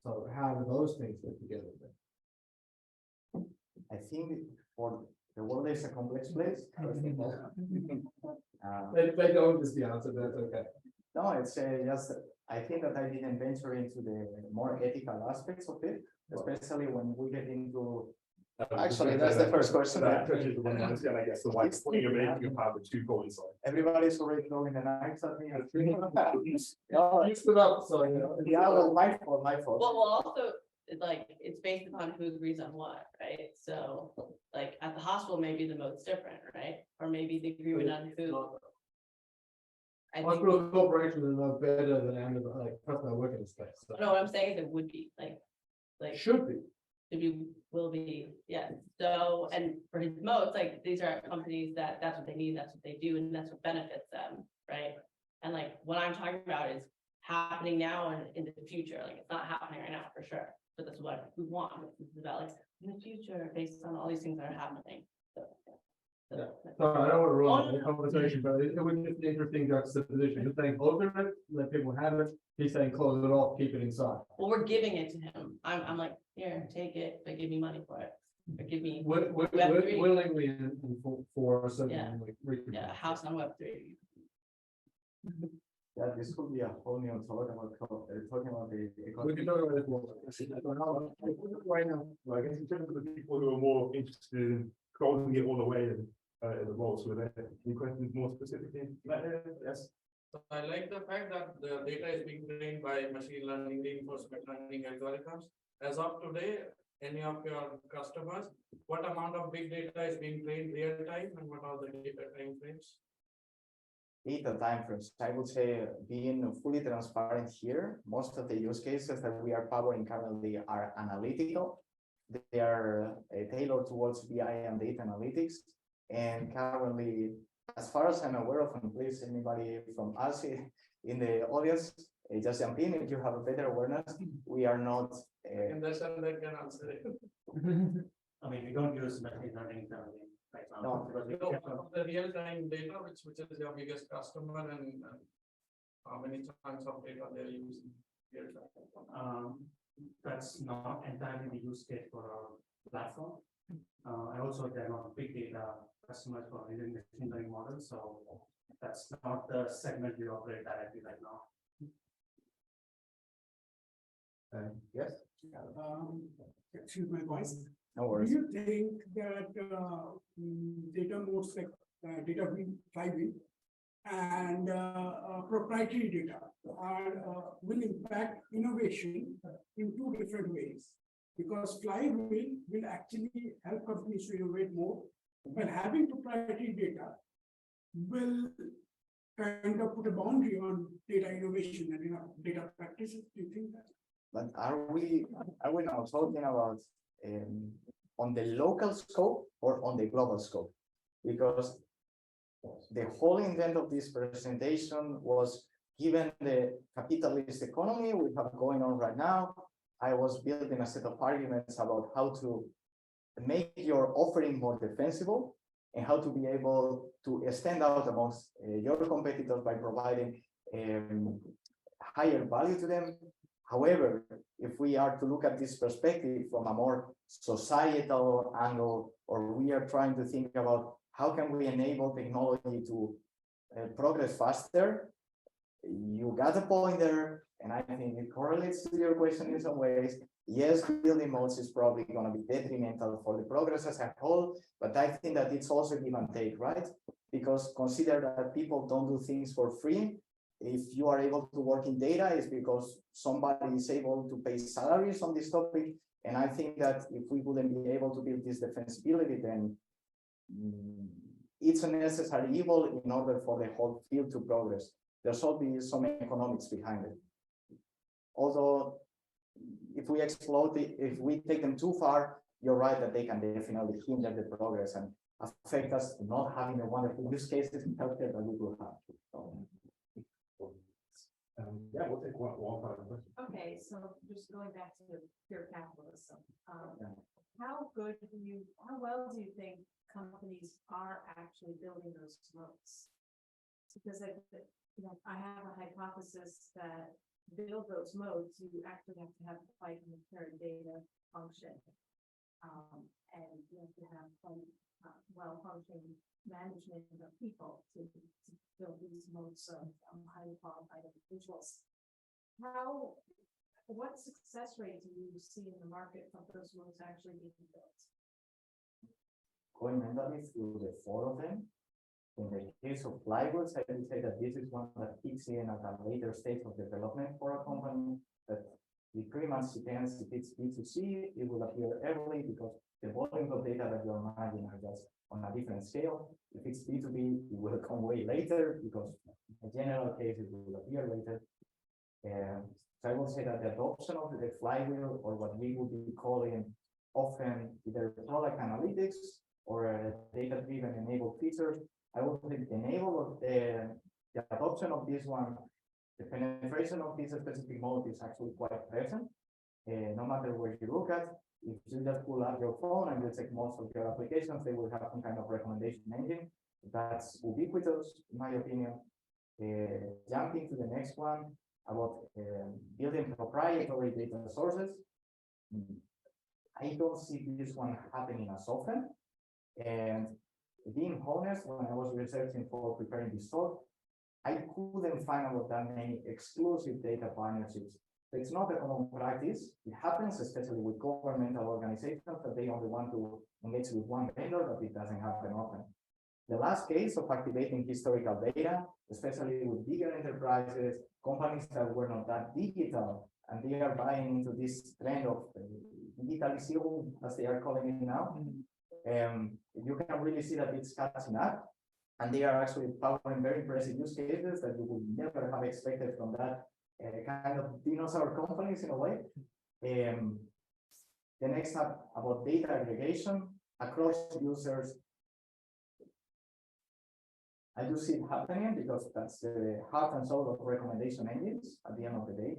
So how do those things fit together then? I think for the world is a complex place. They don't is the answer, but that's okay. No, it's just, I think that I didn't venture into the more ethical aspects of it, especially when we get into. Actually, that's the first question. That touches the one I understand, I guess, the white point of it, you have the 2 points on. Everybody's already throwing the knives at me. You stood up, so you know. Yeah, well, my fault, my fault. Well, also, like, it's based upon who agrees on what, right? So, like, at the hospital, maybe the moat's different, right? Or maybe the agreement on who. I think, Hospital corporations are no better than Amazon, like, trust I work in this place. So. no, what I'm saying is it would be, like, Should be. to be, will be, yeah. So, and for his moats, like, these are companies that that's what they need, that's what they do, and that's what benefits them, right? And like, what I'm talking about is happening now and in the future, like, it's not happening right now for sure, but that's what we want. This is about, like, in the future, based on all these things that are happening. So, yeah. So, Sorry, I don't want to ruin Oh, the conversation, but it would be an interesting juxtaposition. You're saying open it, let people have it. He's saying close it off, keep it inside. well, we're giving it to him. I'm like, here, take it, but give me money for it. Or give me, Web3. Willingly and for a certain Yeah. like, yeah, a house on Web3. Yeah, this could be a whole new talk about talking about the We can talk about it more. Right now, I guess in terms of the people who are more interested in closing it all the way and the roles, were there any questions more specifically? Yes. So I like the fact that the data is being trained by machine learning, reinforcement learning algorithms. As of today, any of your customers, what amount of big data is being trained real time and what are the data time frames? data timeframes. I would say being fully transparent here, most of the use cases that we are powering currently are analytical. They are tailored towards BI and data analytics. And currently, as far as I'm aware of, and please anybody from us in the audience, just jump in if you have a better awareness. We are not. And that's how they can answer it. I mean, we don't use machine learning currently right now. No. Because we So, kept on- the real time data, which is your biggest customer, and how many chunks of data they're using real time? That's not entirely the use case for our platform. And also they're not big data customers for using machine learning models, so that's not the segment we operate directly right now. Yes. Excuse my voice. No Do worries. you think that data modes like data flywheel and proprietary data will impact innovation in two different ways? Because flywheel will actually help companies to innovate more, but having proprietary data will kind of put a boundary on data innovation and data practices. Do you think that? But are we now talking about on the local scope or on the global scope? Because the whole intent of this presentation was, given the capitalist economy we have going on right now, I was building a set of arguments about how to make your offering more defensible and how to be able to stand out amongst your competitors by providing higher value to them. However, if we are to look at this perspective from a more societal angle, or we are trying to think about how can we enable technology to progress faster, you got a point there, and I think it correlates to your question in some ways. Yes, building moats is probably going to be detrimental for the progress as a whole, but I think that it's also give and take, right? Because consider that people don't do things for free. If you are able to work in data, it's because somebody is able to pay salaries on this topic. And I think that if we wouldn't be able to build this defensibility, then it's a necessary evil in order for the whole field to progress. There should be some economics behind it. Although, if we explode it, if we take them too far, you're right that they can definitely hinder the progress and affect us not having the wonderful use cases in healthcare that we will have. Yeah, we'll take one final question. Okay, so just going back to pure capitalism, Yeah. how well do you think companies are actually building those moats? Because I have a hypothesis that to build those moats, you actually have to have quite an inherent data function. And you have to have well-functioning management of people to build these moats of highly qualified individuals. What success rate do you see in the market of those moats actually being built? Going mentally through the four of them. In the case of flywheels, I would say that this is one that kicks in at a later stage of development for a company. That it pretty much depends. If it's B2C, it will appear early because the volumes of data that you're managing are just on a different scale. If it's B2B, it will come way later because in general case, it will appear later. So I will say that the adoption of the flywheel, or what we would be calling often either product analytics or data-driven enabled features, I would think the adoption of this one, the penetration of this specific mode is actually quite present. No matter where you look at, if you just pull up your phone and you check most of your applications, they will have some kind of recommendation engine. That's ubiquitous, in my opinion. Jumping to the next one about building proprietary data sources. I don't see this one happening as often. And being honest, when I was researching for preparing this talk, I couldn't find out that many exclusive data partnerships. So it's not a common practice. It happens, especially with governmental organizations, that they only want to engage with one vendor, but it doesn't happen often. The last case of activating historical data, especially with bigger enterprises, companies that were not that digital, and they are buying into this trend of digitalization, as they are calling it now. You can really see that it's catching up, and they are actually powering very impressive use cases that you would never have expected from that kind of dinosaur companies in a way. The next up about data aggregation across users. I do see it happening because that's the heart and soul of recommendation engines at the end of the day.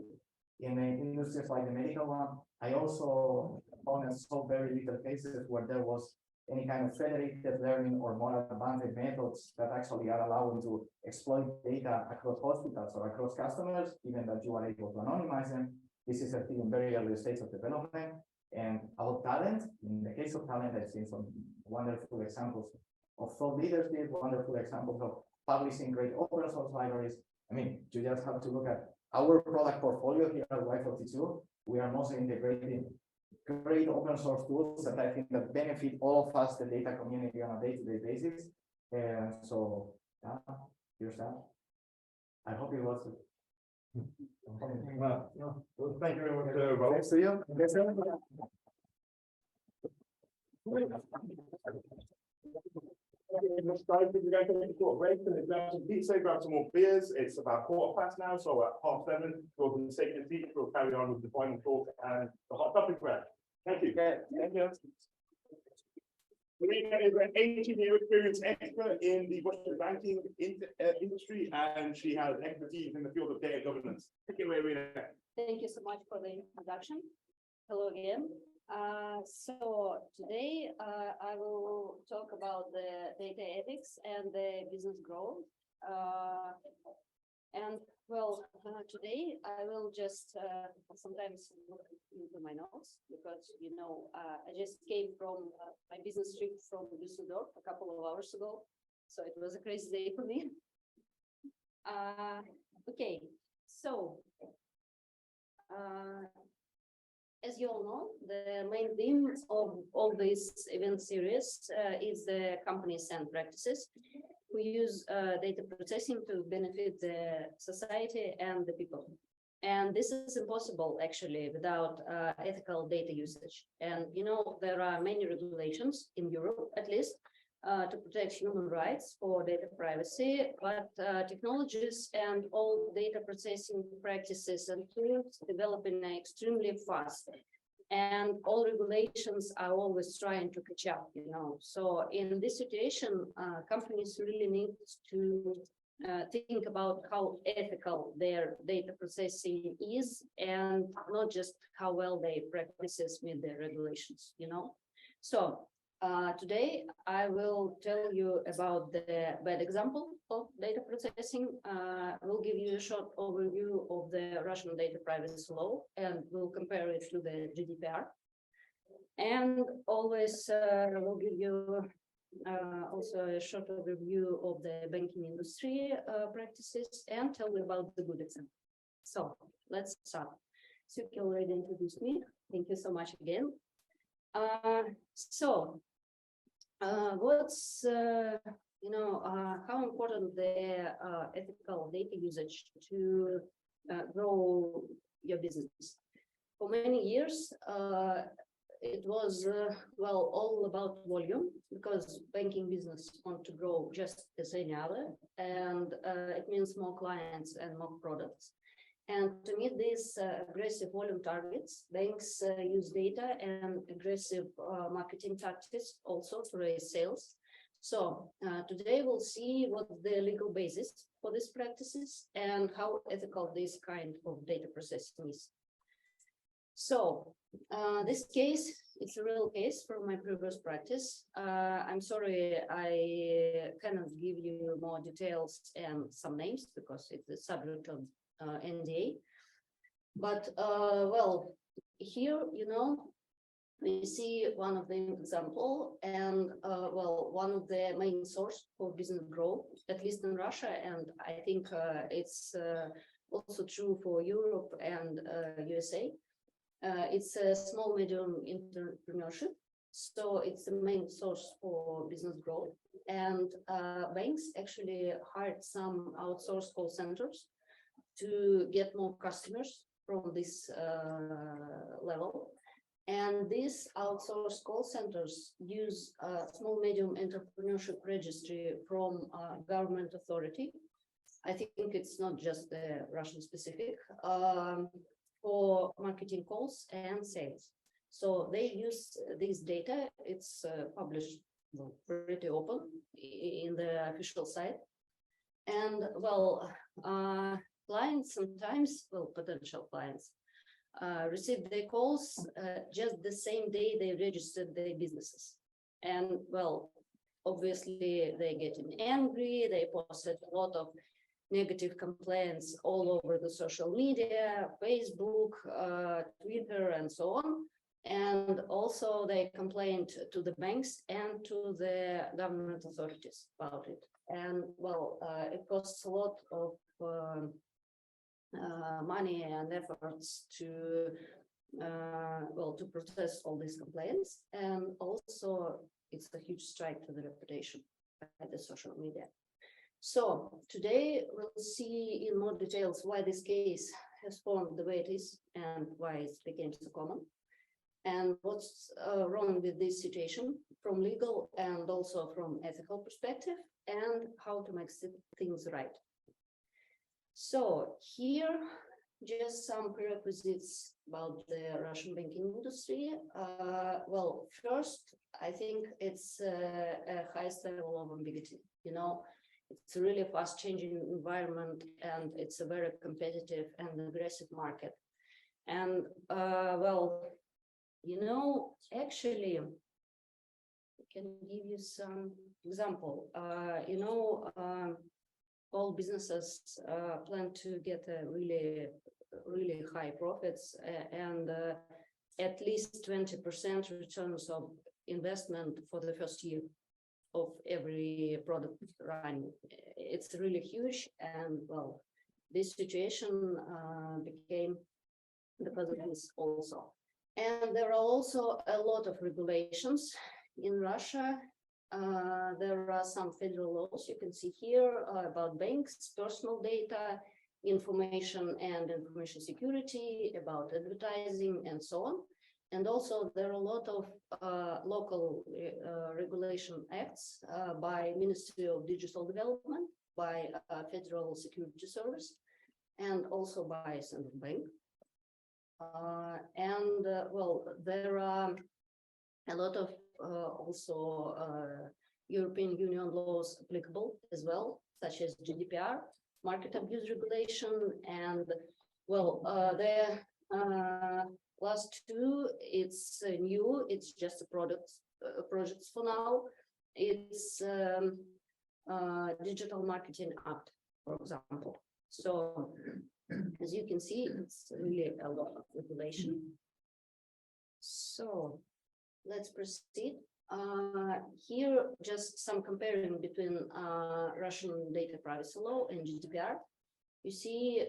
In industries like the medical one, I also found and saw very little cases where there was any kind of federated learning or more advanced methods that actually are allowing to exploit data across hospitals or across customers, even that you are able to anonymize them. This is still in very early stage of development. And about talent, in the case of talent, I've seen some wonderful examples of thought leadership, wonderful examples of publishing great open source libraries. I mean, you just have to look at our product portfolio here at Y42. We are mostly integrating great open source tools that I think that benefit all of us, the data community, on a day-to-day basis. And so, here's that. I hope it was. Well, thank you very much, Raúl. Thanks to you. Grab some more beers. It's about 15:15 now, so at 7:30, we'll be taking a seat. We'll carry on with the final talk and the hot topic round. Thank you. Thank you. Irina is an 18-year experience expert in the Russian banking industry, and she has expertise in the field of data governance. Take it away, Irina. Thank you so much for the introduction. Hello again. So today I will talk about the data ethics and the business growth. And well, today I will just sometimes look into my notes because, you know, I just came from my business trip from Düsseldorf a couple of hours ago. So it was a crazy day for me. Okay, so as you all know, the main theme of all this event series is the companies and practices who use data processing to benefit the society and the people. And this is impossible actually without ethical data usage. And you know, there are many regulations in Europe, at least, to protect human rights for data privacy, but technologies and all data processing practices and tools developing extremely fast. And all regulations are always trying to catch up, you know. So in this situation, companies really need to think about how ethical their data processing is and not just how well they practices with the regulations, you know. So today I will tell you about the bad example of data processing. We'll give you a short overview of the Russian data privacy law and we'll compare it to the GDPR. And always we'll give you also a short overview of the banking industry practices and tell you about the good example. So let's start. Suki already introduced me. Thank you so much again. What's you know, how important the ethical data usage to grow your business? For many years, it was well, all about volume, because banking business want to grow just as any other, and it means more clients and more products. And to meet these aggressive volume targets, banks use data and aggressive marketing tactics also to raise sales. So today we'll see what the legal basis for these practices and how ethical this kind of data processing is. So this case, it's a real case from my previous practice. I'm sorry, I cannot give you more details and some names because it's the subject of NDA. But well, here, you know, we see one of the example and well, one of the main source for business growth, at least in Russia, and I think it's also true for Europe and USA. It's a small medium entrepreneurship, so it's the main source for business growth. And banks actually hired some outsourced call centers to get more customers from this level. And these outsourced call centers use small medium entrepreneurship registry from government authority. I think it's not just the Russian specific, for marketing calls and sales. So they use this data. It's published pretty open in the official site. And well, clients sometimes, well, potential clients, receive their calls just the same day they registered their businesses. And well, obviously they're getting angry, they posted a lot of negative complaints all over the social media, Facebook, Twitter, and so on. And also they complained to the banks and to the government authorities about it. And well, it costs a lot of money and efforts to well, to process all these complaints, and also it's a huge strike to the reputation by the social media. So today we'll see in more details why this case has formed the way it is and why it became so common, and what's wrong with this situation from legal and also from ethical perspective, and how to make things right. So here, just some prerequisites about the Russian banking industry. Well, first, I think it's a highest level of ambiguity. You know, it's a really fast changing environment and it's a very competitive and aggressive market. And well, you know, actually, I can give you some example. You know, all businesses plan to get a really high profits and at least 20% returns of investment for the first year of every product running. It's really huge, and well, this situation became because of this also. And there are also a lot of regulations in Russia. There are some federal laws you can see here about banks, personal data, information and information security, about advertising and so on. And also there are a lot of local regulation acts by Ministry of Digital Development, by Federal Security Service, and also by Central Bank. Well, there are a lot of also European Union laws applicable as well, such as GDPR, market abuse regulation, and well, the last two, it's new, it's just a projects for now. It's Digital Marketing Act, for example. So as you can see, it's really a lot of regulation. So let's proceed. Here, just some comparing between Russian data privacy law and GDPR. You see,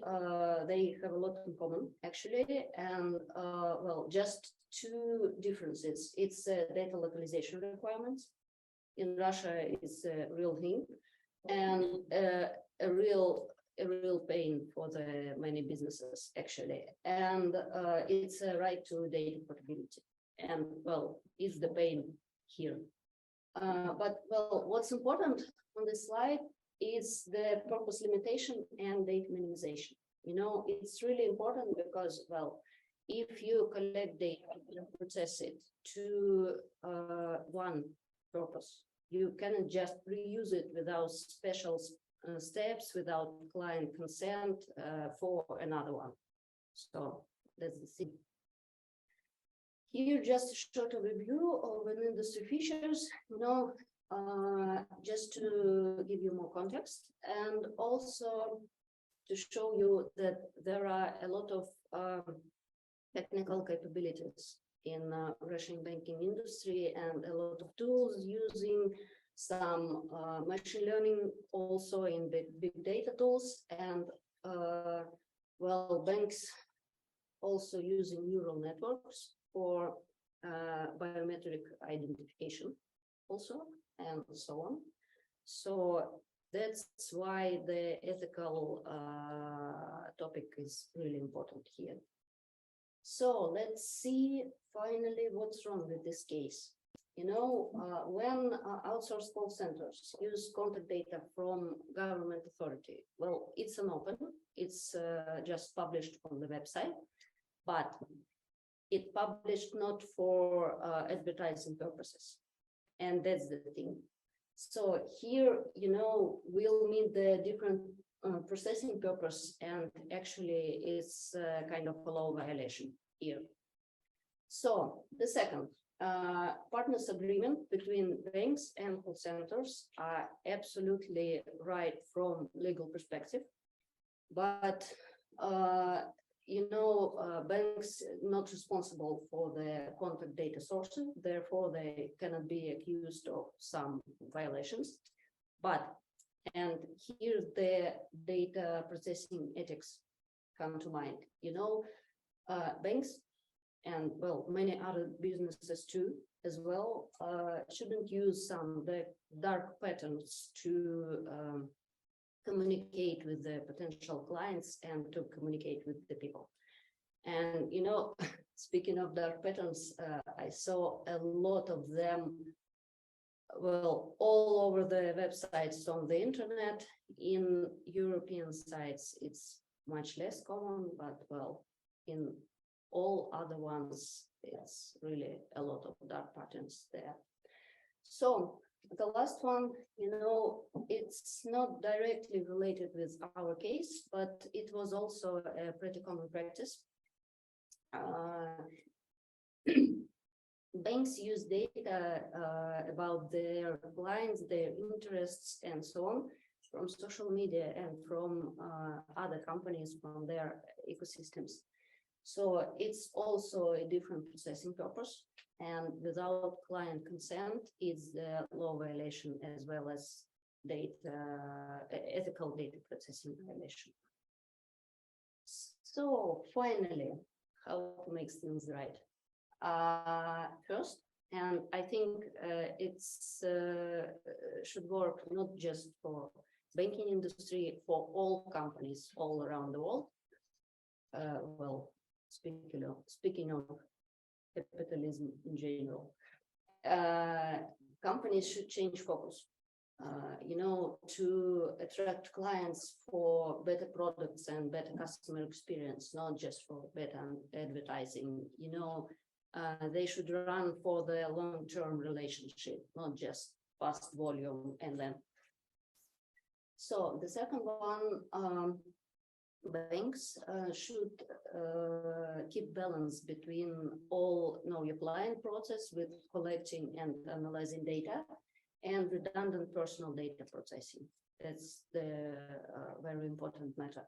they have a lot in common, actually, and well, just two differences. It's data localization requirements. In Russia, it's a real thing, and a real pain for the many businesses, actually. And it's a right to data portability. And well, it's the pain here. But well, what's important on this slide is the purpose limitation and data minimization. You know, it's really important because, well, if you collect data and process it to one purpose, you cannot just reuse it without special steps, without client consent for another one. So that's the thing. Here, just a short overview of an industry features, you know, just to give you more context, and also to show you that there are a lot of technical capabilities in Russian banking industry, and a lot of tools using some machine learning also in big data tools, and well, banks also using neural networks for biometric identification also, and so on. So that's why the ethical topic is really important here. So let's see finally what's wrong with this case. You know, when outsourced call centers use contact data from government authority, well, it's an open, it's just published on the website, but it published not for advertising purposes. And that's the thing. So here, you know, we'll meet the different processing purpose, and actually it's kind of a law violation here. So the second, partners agreement between banks and call centers are absolutely right from legal perspective, but you know, banks not responsible for the contact data sources, therefore they cannot be accused of some violations. But, and here the data processing ethics come to mind. You know, banks and well, many other businesses too, as well, shouldn't use some dark patterns to communicate with the potential clients and to communicate with the people. And, you know, speaking of dark patterns, I saw a lot of them, well, all over the websites on the internet. In European sites, it's much less common, but well, in all other ones, it's really a lot of dark patterns there. So the last one, you know, it's not directly related with our case, but it was also a pretty common practice. Banks use data about their clients, their interests, and so on, from social media and from other companies, from their ecosystems. So it's also a different processing purpose, and without client consent, it's the law violation as well as ethical data processing violation. So finally, how to make things right? First, and I think it's should work not just for banking industry, for all companies all around the world. Well, speaking of capitalism in general, companies should change focus. To attract clients for better products and better customer experience, not just for better advertising. They should run for the long-term relationship, not just fast volume and then. So the second one, banks should keep balance between all know your client process with collecting and analyzing data and redundant personal data processing. That's the very important matter.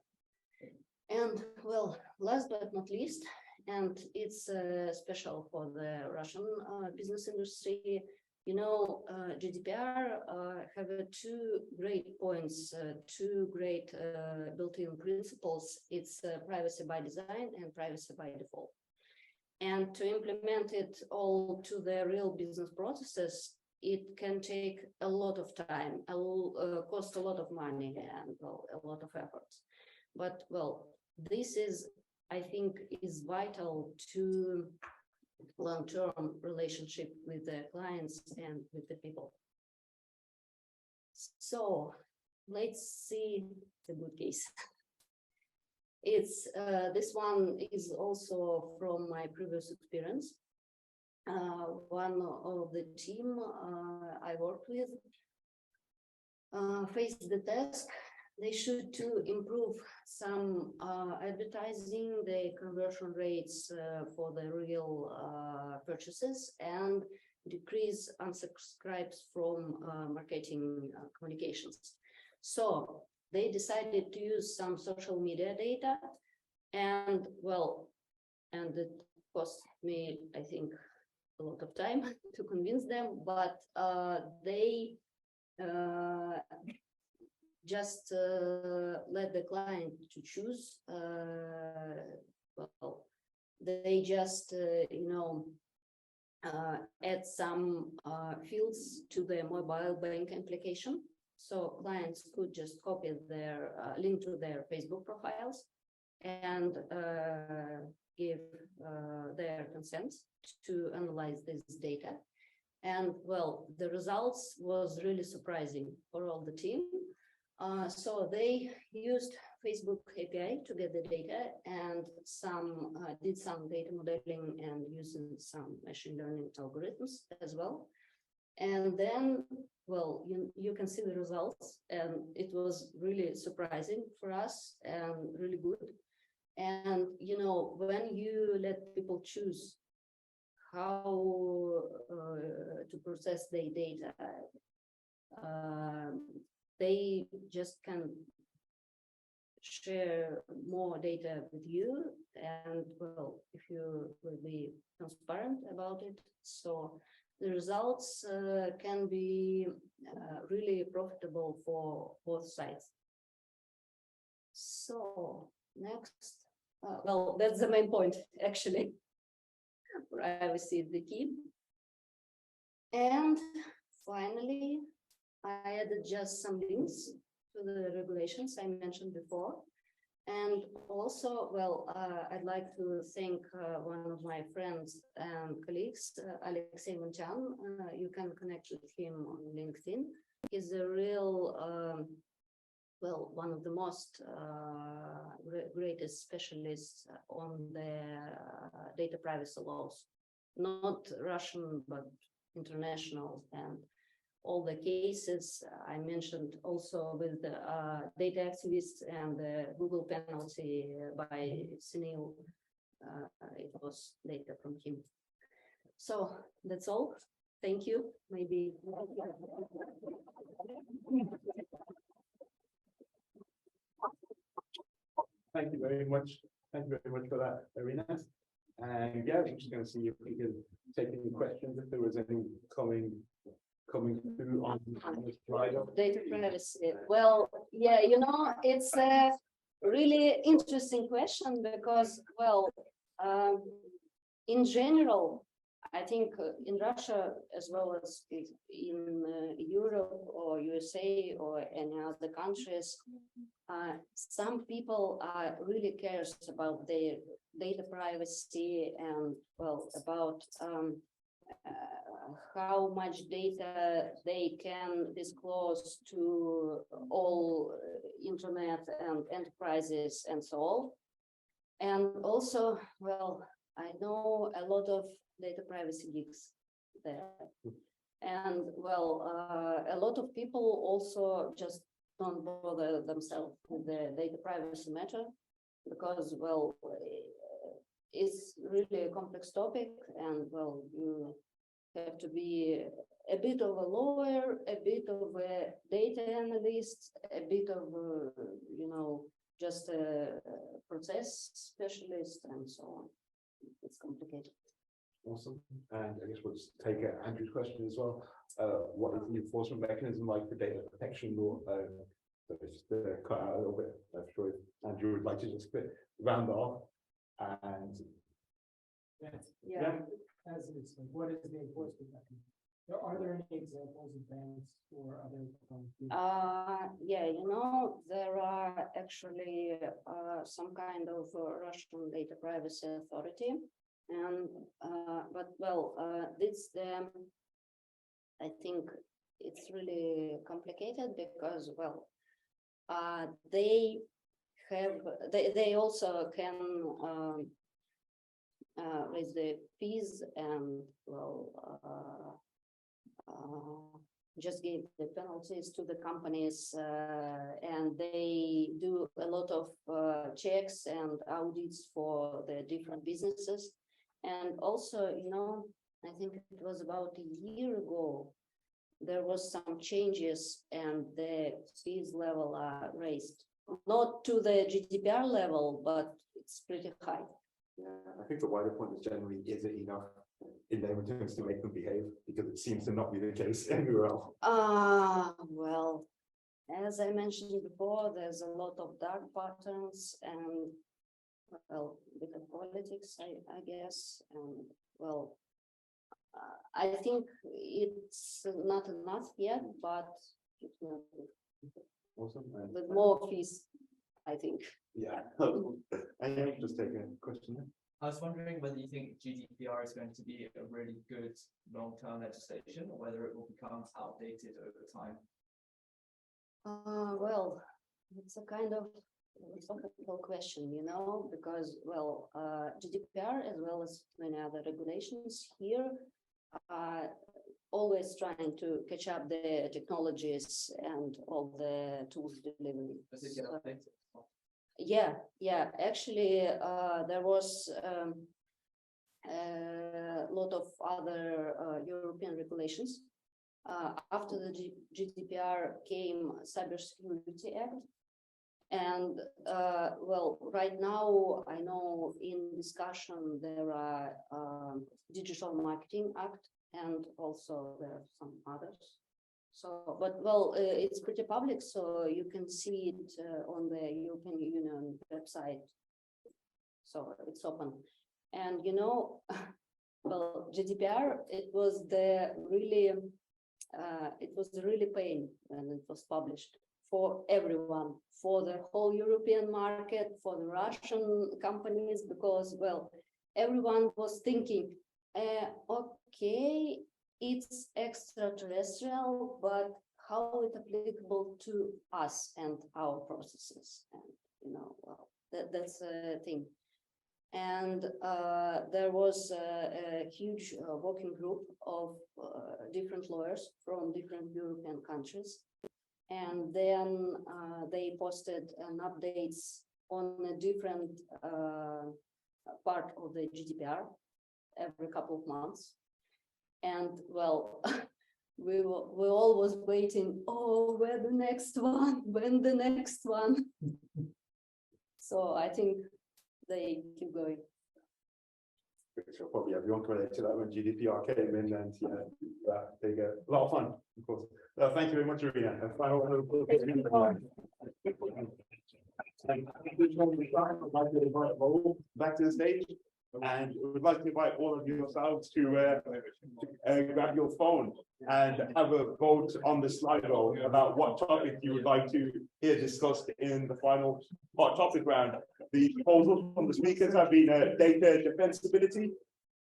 And well, last but not least, and it's special for the Russian business industry, GDPR have two great points, two great built-in principles. It's privacy by design and privacy by default. And to implement it all to the real business processes, it can take a lot of time, cost a lot of money and a lot of efforts. But well, this is, I think, is vital to long-term relationship with the clients and with the people. So let's see the good case. It's this one is also from my previous experience. One of the team I worked with faced the task. They should to improve some advertising, the conversion rates for the real purchases and decrease unsubscribes from marketing communications. So they decided to use some social media data and it cost me, I think, a lot of time to convince them, but they just let the client to choose. They just add some fields to the mobile bank application, so clients could just copy their link to their Facebook profiles and give their consent to analyze this data. And well, the results was really surprising for all the team. So they used Facebook API to get the data and did some data modeling and using some machine learning algorithms as well. And then, well, you can see the results, and it was really surprising for us and really good. And when you let people choose how to process their data, they just can share more data with you, and well, if you will be transparent about it, so the results can be really profitable for both sides. So next, well, that's the main point actually. Privacy is the key. And finally, I added just some links to the regulations I mentioned before. And also, well, I'd like to thank one of my friends and colleagues, Alexei Muntian. You can connect with him on LinkedIn. He's a real, well, one of the most greatest specialists on the data privacy laws, not Russian, but international. And all the cases I mentioned also with the data activists and the Google penalty by Sunil, it was data from him. So that's all. Thank you. Maybe. Thank you very much. Thank you very much for that, Irina. And yeah, I'm just going to see if we can take any questions, if there was any coming through on the slide. Data privacy. Well, yeah, it's really interesting question because, well, in general, I think in Russia as well as in Europe or USA or any other countries, some people really cares about their data privacy and, well, about how much data they can disclose to all internet and enterprises and so on. And also, well, I know a lot of data privacy geeks there. And well, a lot of people also just don't bother themselves with the data privacy matter because, well, it's really a complex topic and, well, you have to be a bit of a lawyer, a bit of a data analyst, a bit of, you know, just a process specialist and so on. It's complicated. Awesome. And I guess we'll just take Andrew's question as well. What is the enforcement mechanism like for data protection law? So just cut out a little bit. I'm sure Andrew would like to just round off. And Yeah. As it is, what is the enforcement mechanism? Are there any examples of banks or other? Yeah, you know, there are actually some kind of Russian data privacy authority, and but well, this I think it's really complicated because, well, they also can raise the fees and, well, just give the penalties to the companies, and they do a lot of checks and audits for the different businesses. And also, you know, I think it was about a year ago, there was some changes and the fees level are raised, not to the GDPR level, but it's pretty high. yeah, I think the wider point is generally, is it enough in their terms to make them behave? Because it seems to not be the case everywhere else. Well, as I mentioned before, there's a lot of dark patterns and, well, bit of politics, I guess, and, well, I think it's not enough yet, but it will be. Awesome. And With more fees, I think. yeah, and you just take a question. I was wondering whether you think GDPR is going to be a really good long-term legislation or whether it will become outdated over time. Well, it's a kind of philosophical question, you know, because, well, GDPR as well as many other regulations here are always trying to catch up the technologies and all the tools delivery. Does it get updated? Yeah, actually, there was a lot of other European regulations. After the GDPR came Cybersecurity Act. And well, right now, I know in discussion there are Digital Marketing Act and also there are some others. So, but well, it's pretty public, so you can see it on the European Union website. So it's open. And you know, well, GDPR, it was the really pain when it was published for everyone, for the whole European market, for the Russian companies, because, well, everyone was thinking, okay, it's extraterrestrial, but how it applicable to us and our processes? And, you know, well, that's a thing. And there was a huge working group of different lawyers from different European countries. And then they posted an updates on a different part of the GDPR every couple of months. And well, we all was waiting, oh, when the next one? So I think they keep going. So probably everyone can relate to that when GDPR came in, and yeah, they get a lot of fun, of course. Thank you very much, Irina. I'd like to invite Raúl back to the stage, and we'd like to invite all of yourselves to grab your phone and have a vote on the Slido about what topic you would like to hear discussed in the final hot topic round. The proposals from the speakers have been data defensibility,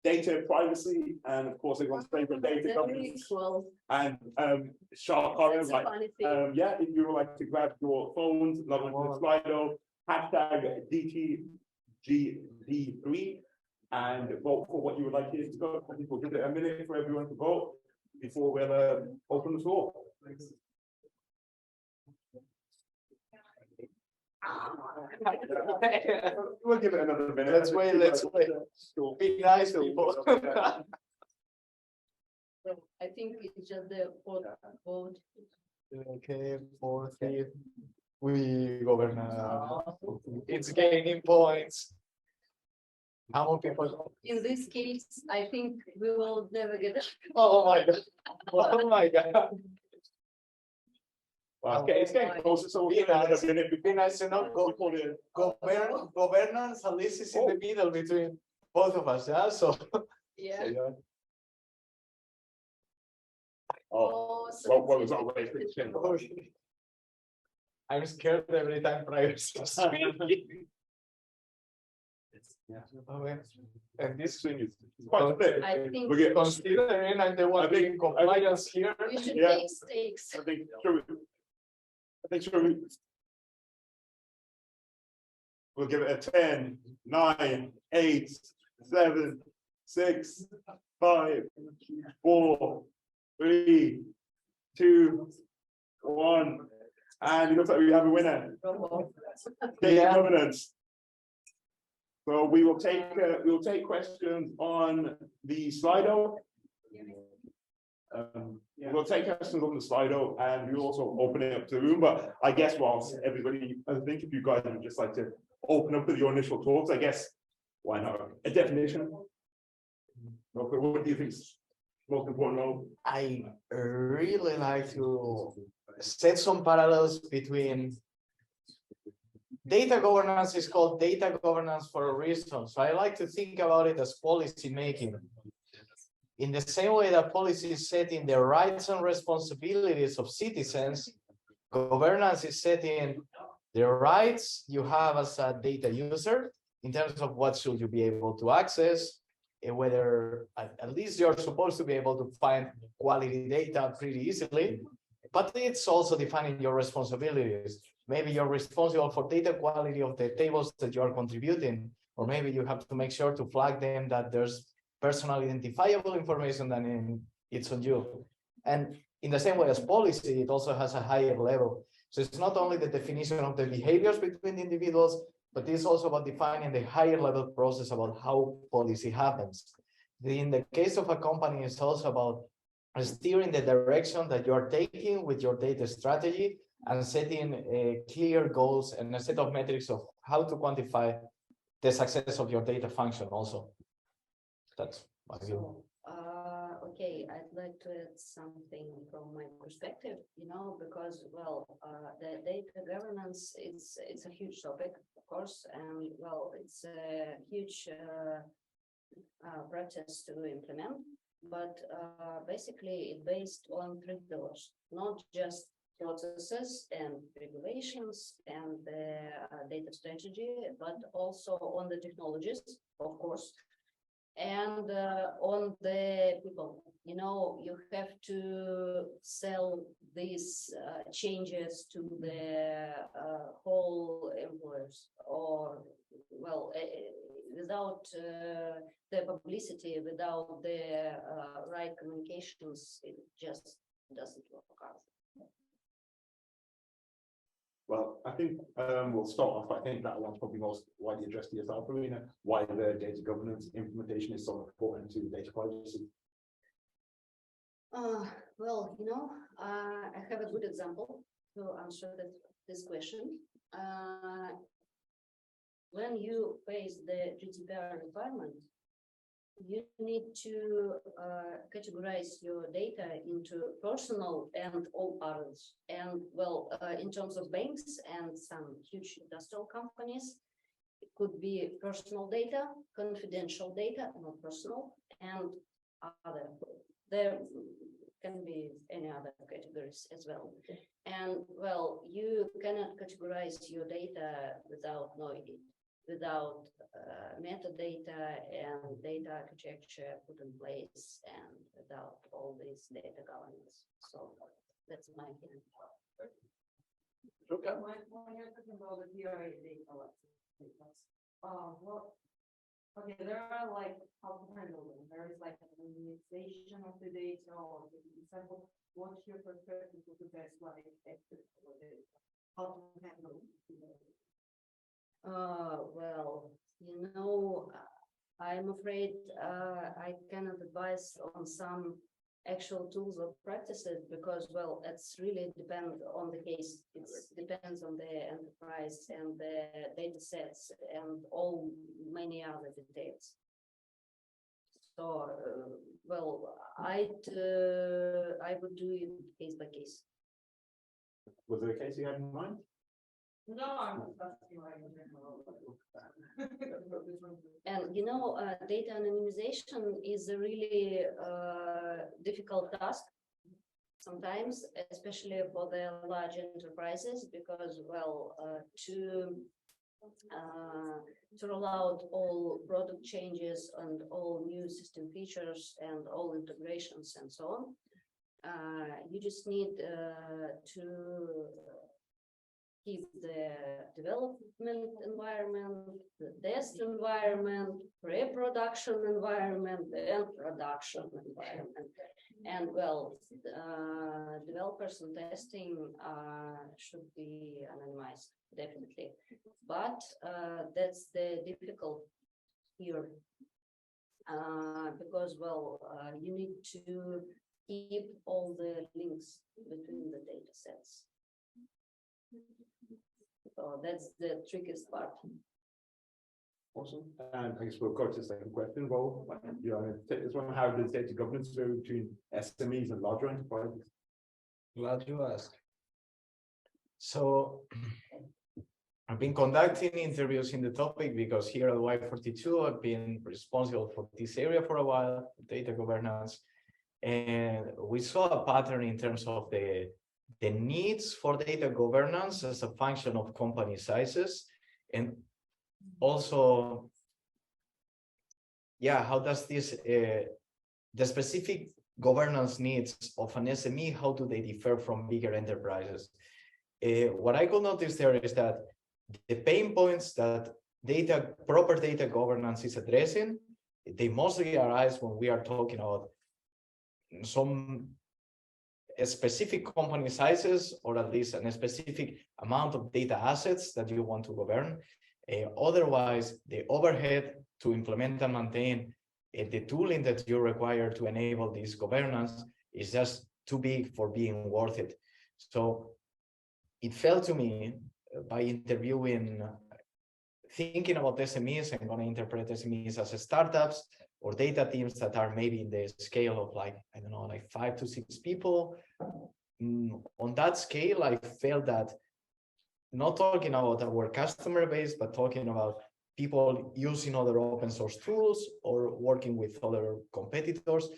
data privacy, and of course everyone's favorite data governance. And sharp color, like yeah, if you would like to grab your phones, log on to the Slido, hashtag DTGD3, and vote for what you would like to go. I think we'll give it a minute for everyone to vote before we'll open the floor. We'll give it another minute. Let's wait. Be nice, people. I think it's just the vote. Okay, 4-3. We govern. It's gaining points. How many people? In this case, I think we will never get it. Oh my God. Oh my God. Okay, it's getting closer, so we'll give it another minute. Be nice to not go for the governance, at least is in the middle between both of us, yeah, so. Yeah. Oh, so what was that way? I'm scared every time prior to speaking. Yeah. Okay. And this Swing is quite big. I think We get considering I'm the one being compliance here. we should Yeah. take stakes. I think we'll give it a 10, 9, 8, 7, 6, 5, 4, 3, 2, 1. And it looks like we have a winner. Data governance. So we will take questions on the Slido. We'll take questions on the Slido, and we'll also open it up to the room. But I guess whilst everybody, I think if you guys would just like to open up with your initial thoughts, I guess why not a definition? Okay, what do you think is most important? I really like to set some parallels between data governance is called data governance for a reason. So I like to think about it as policy making. In the same way that policy is setting the rights and responsibilities of citizens, governance is setting the rights you have as a data user in terms of what should you be able to access, and whether at least you're supposed to be able to find quality data pretty easily, but it's also defining your responsibilities. Maybe you're responsible for data quality of the tables that you are contributing, or maybe you have to make sure to flag them that there's personal identifiable information that it's on you. And in the same way as policy, it also has a higher level. So it's not only the definition of the behaviors between individuals, but it's also about defining the higher level process about how policy happens. In the case of a company, it's also about steering the direction that you're taking with your data strategy and setting clear goals and a set of metrics of how to quantify the success of your data function also. That's my view. Okay, I'd like to add something from my perspective, because, well, the data governance, it's a huge topic, of course, and, well, it's a huge practice to implement, but basically it's based on 3 pillars, not just processes and regulations and the data strategy, but also on the technologies, of course, and on the people. You have to sell these changes to the whole employers, or, well, without the publicity, without the right communications, it just doesn't work out. Well, I think we'll start off. I think that one's probably most widely addressed to yourself, Irina, why the data governance implementation is so important to data privacy. Well, I have a good example to answer this question. When you face the GDPR requirement, you need to categorize your data into personal and all others. And well, in terms of banks and some huge industrial companies, it could be personal data, confidential data, not personal, and other. There can be any other categories as well. And well, you cannot categorize your data without knowing it, without metadata and data architecture put in place, and without all this data governance. So that's my opinion. Okay. When you're talking about the DRA data, well, okay, there are like how to handle them. There is like an anonymization of the data, or for example, what's your perspective of the best like how to handle it? Well, you know, I'm afraid I cannot advise on some actual tools or practices because, well, it's really depend on the case. It depends on the enterprise and the data sets and all many other details. So, well, I would do it case by case. Was there a case you had in mind? No, I'm not asking why in general. And you know, data anonymization is a really difficult task sometimes, especially for the large enterprises, because well, to roll out all product changes and all new system features and all integrations and so on, you just need to keep the development environment, the test environment, pre-production environment, and production environment. And well, developers and testing should be anonymized, definitely. But that's the difficult here, because well, you need to keep all the links between the data sets. So that's the trickiest part. Awesome. And I guess we'll go to the second question. Well, you know, this one, how does data governance vary between SMEs and larger enterprises? Glad you asked. So I've been conducting interviews in the topic because here at Y42, I've been responsible for this area for a while, data governance. And we saw a pattern in terms of the needs for data governance as a function of company sizes, and also, yeah, how does this, the specific governance needs of an SME, how do they differ from bigger enterprises? What I could notice there is that the pain points that proper data governance is addressing, they mostly arise when we are talking about some specific company sizes, or at least a specific amount of data assets that you want to govern. Otherwise, the overhead to implement and maintain the tooling that you require to enable this governance is just too big for being worth it. So it felt to me by interviewing, thinking about SMEs, I'm going to interpret SMEs as startups or data teams that are maybe in the scale of like, I don't know, like 5 to 6 people. On that scale, I felt that not talking about our customer base, but talking about people using other open source tools or working with other competitors,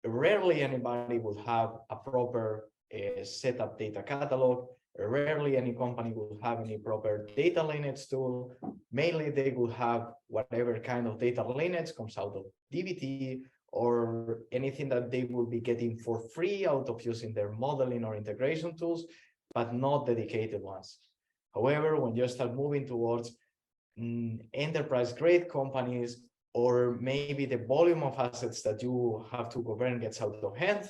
rarely anybody would have a proper setup data catalog. Rarely any company will have any proper data lineage tool. Mainly they will have whatever kind of data lineage comes out of DBT or anything that they will be getting for free out of using their modeling or integration tools, but not dedicated ones. However, when you start moving towards enterprise grade companies, or maybe the volume of assets that you have to govern gets out of hand,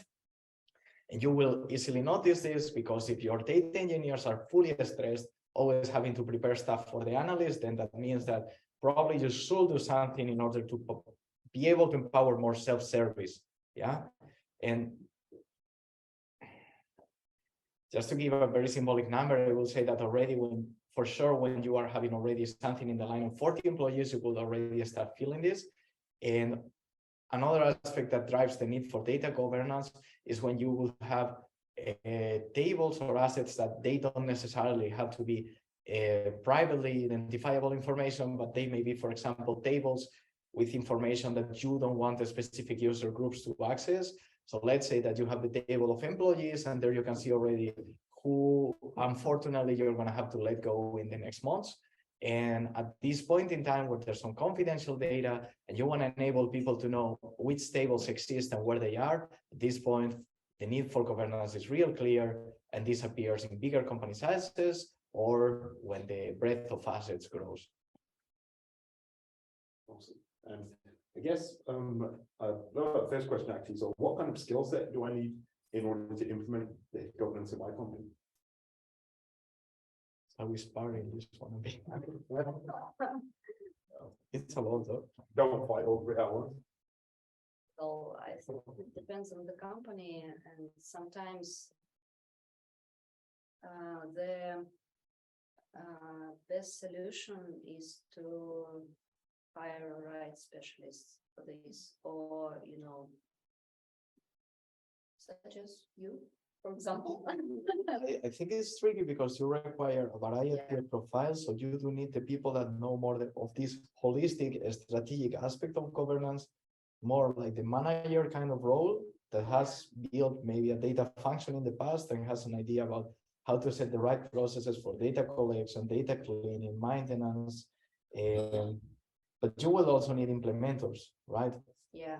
and you will easily notice this because if your data engineers are fully stressed, always having to prepare stuff for the analyst, then that means that probably you should do something in order to be able to empower more self-service. Yeah. And just to give a very symbolic number, I will say that already when you are having already something in the line of 40 employees, you will already start feeling this. And another aspect that drives the need for data governance is when you will have tables or assets that they don't necessarily have to be privately identifiable information, but they may be, for example, tables with information that you don't want the specific user groups to access. So let's say that you have the table of employees, and there you can see already who, unfortunately, you're going to have to let go in the next months. And at this point in time, where there's some confidential data, and you want to enable people to know which tables exist and where they are, at this point, the need for governance is real clear, and this appears in bigger company sizes or when the breadth of assets grows. Awesome. And I guess first question actually, so what kind of skill set do I need in order to implement the governance in my company? Are we sparring this one? It's a lot though. Don't fight over it at once. So I think it depends on the company, and sometimes the best solution is to hire a right specialist for this, or such as you, for example. I think it's tricky because you require a variety of profiles, so you do need the people that know more of this holistic strategic aspect of governance, more like the manager kind of role that has built maybe a data function in the past and has an idea about how to set the right processes for data collection, data cleaning, maintenance. But you will also need implementers, right? Yeah.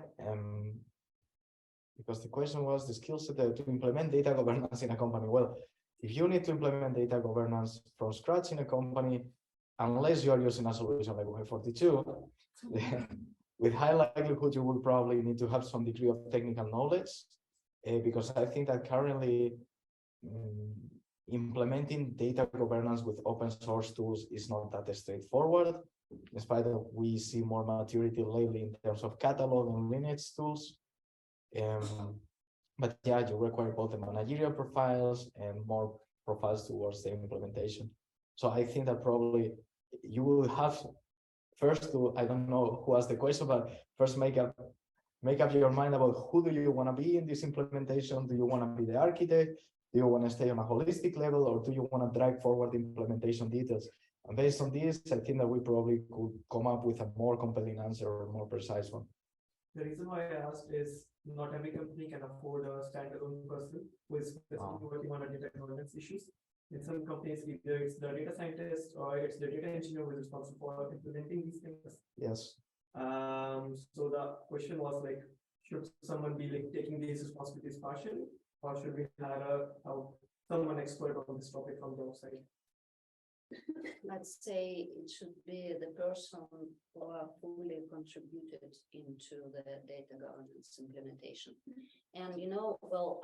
Because the question was the skill set to implement data governance in a company. Well, if you need to implement data governance from scratch in a company, unless you are using a solution like Y42, with high likelihood, you will probably need to have some degree of technical knowledge, because I think that currently implementing data governance with open source tools is not that straightforward, in spite of we see more maturity lately in terms of catalog and lineage tools. But yeah, you require both the managerial profiles and more profiles towards the implementation. So I think that probably you will have first to, I don't know who asked the question, but first make up your mind about who do you want to be in this implementation. Do you want to be the architect? Do you want to stay on a holistic level, or do you want to drag forward implementation details? And based on this, I think that we probably could come up with a more compelling answer or a more precise one. The reason why I asked is not every company can afford a standalone person who is specifically working on a data governance issues. In some companies, either it's the data scientist or it's the data engineer who is responsible for implementing these things. Yes. So the question was like, should someone be like taking these responsibilities partially, or should we hire someone expert on this topic from the outside? Let's say it should be the person who are fully contributed into the data governance implementation. And well,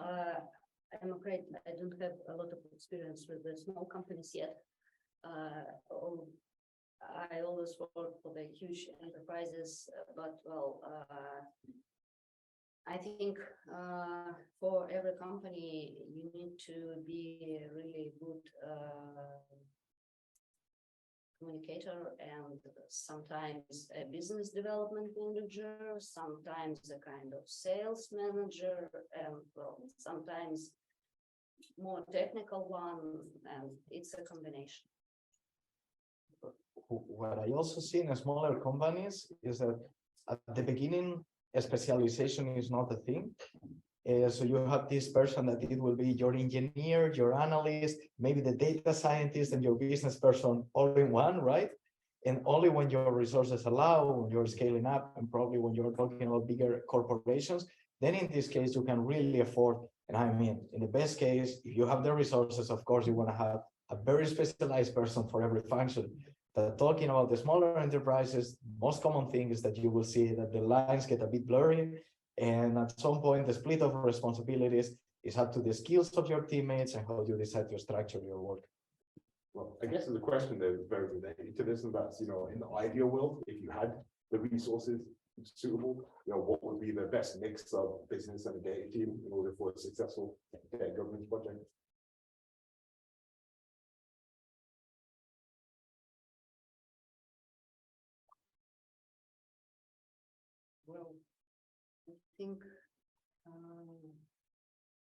I'm afraid I don't have a lot of experience with the small companies yet. I always work for the huge enterprises, but well, I think for every company, you need to be a really good communicator, and sometimes a business development manager, sometimes a kind of sales manager, and well, sometimes more technical one, and it's a combination. What I also see in smaller companies is that at the beginning, a specialization is not a thing. So you have this person that it will be your engineer, your analyst, maybe the data scientist and your business person all in one, right? And only when your resources allow, when you're scaling up, and probably when you're talking about bigger corporations, then in this case, you can really afford. And I mean, in the best case, if you have the resources, of course, you want to have a very specialized person for every function. But talking about the smaller enterprises, most common thing is that you will see that the lines get a bit blurry. And at some point, the split of responsibilities is up to the skills of your teammates and how you decide to structure your work. Well, I guess there's a question that is very related to this, and that's, in the ideal world, if you had the resources suitable, what would be the best mix of business and a data team in order for a successful data governance project? Well, think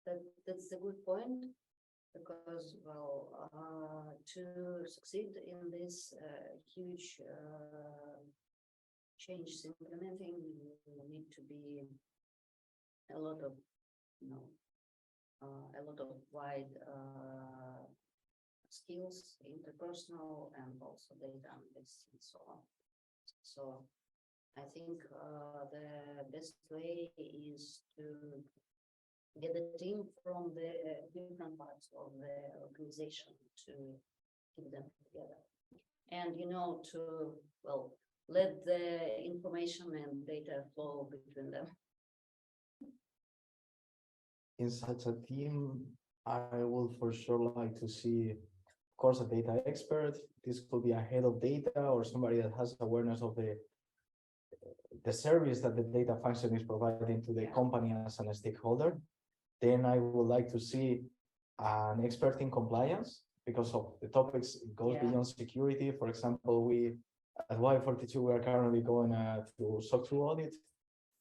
that's a good point, because, well, to succeed in this huge change implementing, you need to be a lot of, a lot of wide skills, interpersonal, and also data analysis and so on. So I think the best way is to get a team from the different parts of the organization to keep them together. And, to, well, let the information and data flow between them. In such a team, I will for sure like to see, of course, a data expert. This could be a head of data or somebody that has awareness of the service that the data function is providing to the company as a stakeholder. Then I would like to see an expert in compliance, because of the topics, it goes beyond security. For example, we at Y42, we are currently going through SOC 2 audit.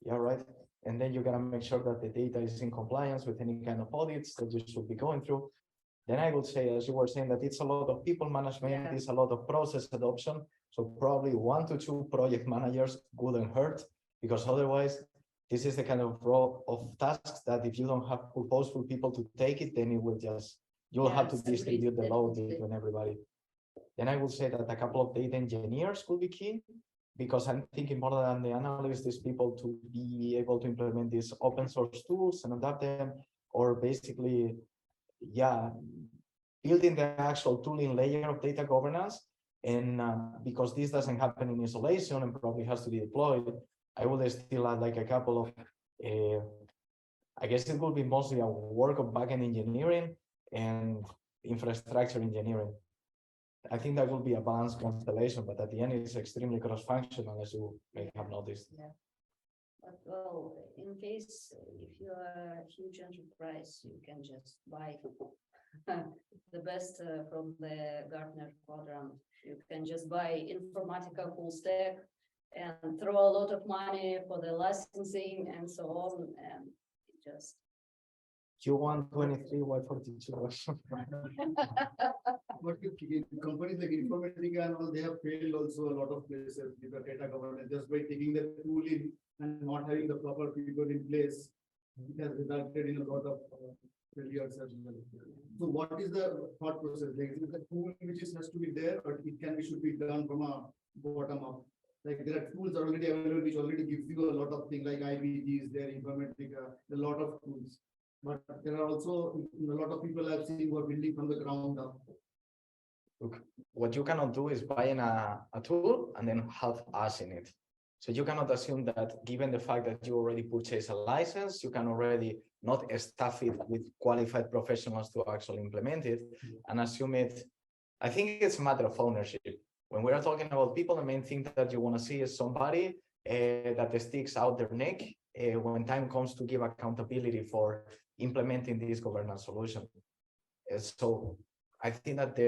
Yeah, right. And then you gotta make sure that the data is in compliance with any kind of audits that you should be going through. Then I would say, as you were saying, that it's a lot of people management, it's a lot of process adoption. So probably 1 to 2 project managers wouldn't hurt, because otherwise, this is the kind of role of tasks that if you don't have purposeful people to take it, then it will just, you'll have to distribute the load between everybody. Then I would say that a couple of data engineers could be key, because I'm thinking more than the analysts, these people to be able to implement these open source tools and adapt them, or basically, building the actual tooling layer of data governance. And because this doesn't happen in isolation and probably has to be deployed, I would still add like a couple of, I guess it will be mostly a work of backend engineering and infrastructure engineering. I think that will be a balanced constellation, but at the end it's extremely cross-functional, as you may have noticed. Yeah. But well, in case if you are a huge enterprise, you can just buy the best from the Gartner quadrant. You can just buy Informatica full stack and throw a lot of money for the licensing and so on, and just Q1 23 Y42. But companies like Informatica and all, they have failed also a lot of places with the data governance, just by taking the tool in and not having the proper people in place. It has resulted in a lot of failures as well. So what is the thought process? Like, is it the tool which has to be there, or it should be done from a bottom up? Like there are tools already available which already gives you a lot of things like IBGs, there, Informatica, a lot of tools. But there are also a lot of people I've seen who are building from the ground up. Look, what you cannot do is buying a tool and then have us in it. So you cannot assume that given the fact that you already purchased a license, you can already not staff it with qualified professionals to actually implement it and assume it. I think it's a matter of ownership. When we are talking about people, the main thing that you want to see is somebody that sticks out their neck when time comes to give accountability for implementing this governance solution. So I think that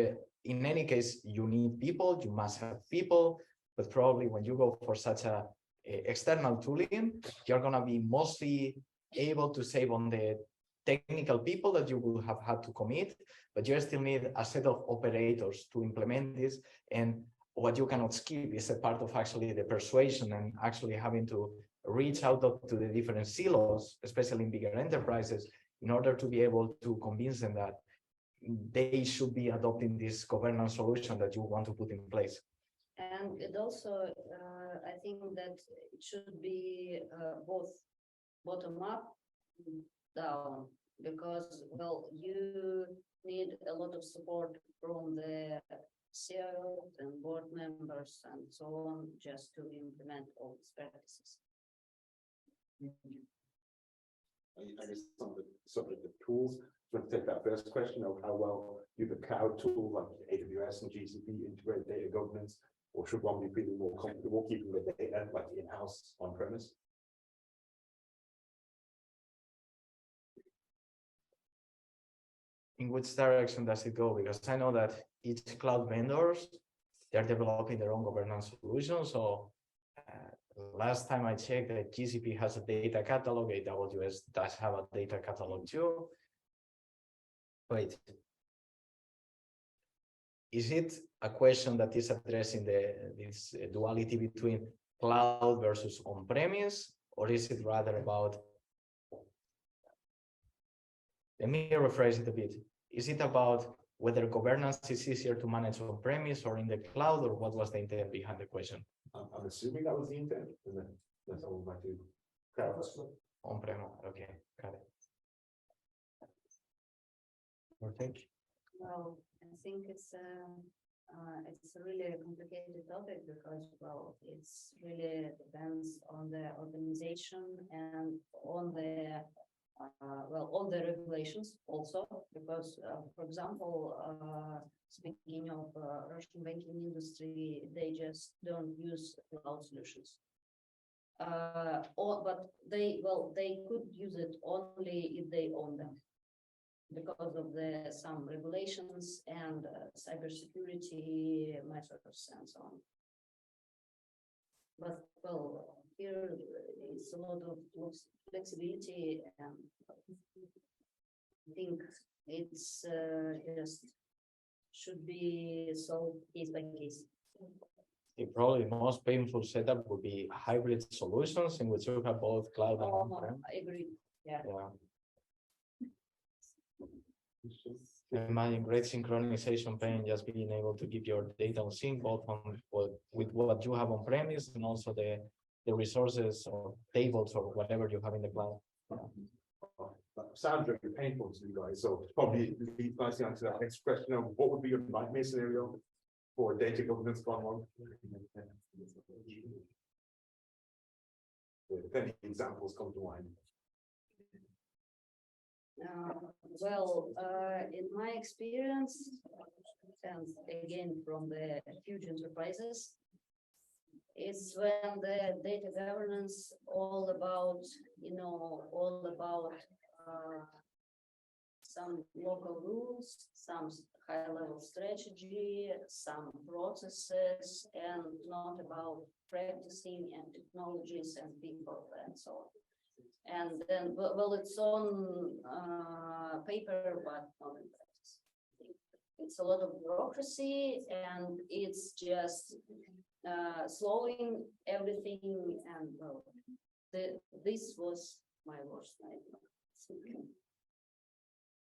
in any case, you need people, you must have people, but probably when you go for such a external tooling, you're going to be mostly able to save on the technical people that you will have had to commit, but you still need a set of operators to implement this. And what you cannot skip is a part of actually the persuasion and actually having to reach out to the different silos, especially in bigger enterprises, in order to be able to convince them that they should be adopting this governance solution that you want to put in place. And it also, I think that it should be both bottom up and down, because, well, you need a lot of support from the CEO and board members and so on, just to implement all these practices. I guess on the subject of tools, so to take that first question of how well do the cloud tools like AWS and GCP integrate data governance, or should one be feeling more comfortable keeping the data like in-house on premise? In which direction does it go? Because I know that each cloud vendors, they're developing their own governance solution. So last time I checked, that GCP has a data catalog, AWS does have a data catalog too. Wait. Is it a question that is addressing this duality between cloud versus on-premise, or is it rather about, let me rephrase it a bit. Is it about whether governance is easier to manage on-premise or in the cloud, or what was the intent behind the question? I'm assuming that was the intent, and then that's all I do. On-prem, okay, got it. Okay. Well, I think it's a really complicated topic because, well, it's really depends on the organization and on the on the regulations also, because, for example, speaking of Russian banking industry, they just don't use cloud solutions. But they could use it only if they own them, because of some regulations and cybersecurity matters and so on. But well, here it's a lot of flexibility, and I think it's just should be solved case by case. Probably the most painful setup would be hybrid solutions in which you have both cloud and on-prem. I agree. Yeah. Imagine great synchronization pain, just being able to keep your data on sync both on with what you have on premise and also the resources or tables or whatever you have in the cloud. That sounds very painful to you guys. So probably leads nicely onto that next question of what would be your nightmare scenario for data governance gone wrong? If any examples come to mind. In my experience, and again from the huge enterprises, it's when the data governance all about some local rules, some high-level strategy, some processes, and not about practicing and technologies and people and so on. And then, well, it's on paper, but not in practice. It's a lot of bureaucracy, and it's just slowing everything. And well, this was my worst nightmare.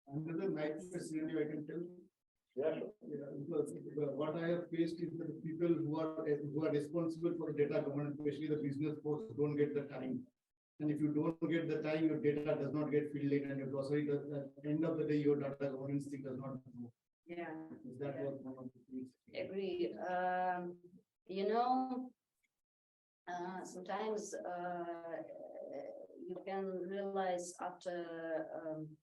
Another nightmare scenario I can tell. Yeah. Because what I have faced is that the people who are responsible for data governance, especially the business folks, don't get the time. And if you don't get the time, your data does not get filled in, and your glossary does, at the end of the day, your data governance thing does not move. Yeah. That was one of the things. Agree. Sometimes you can realize after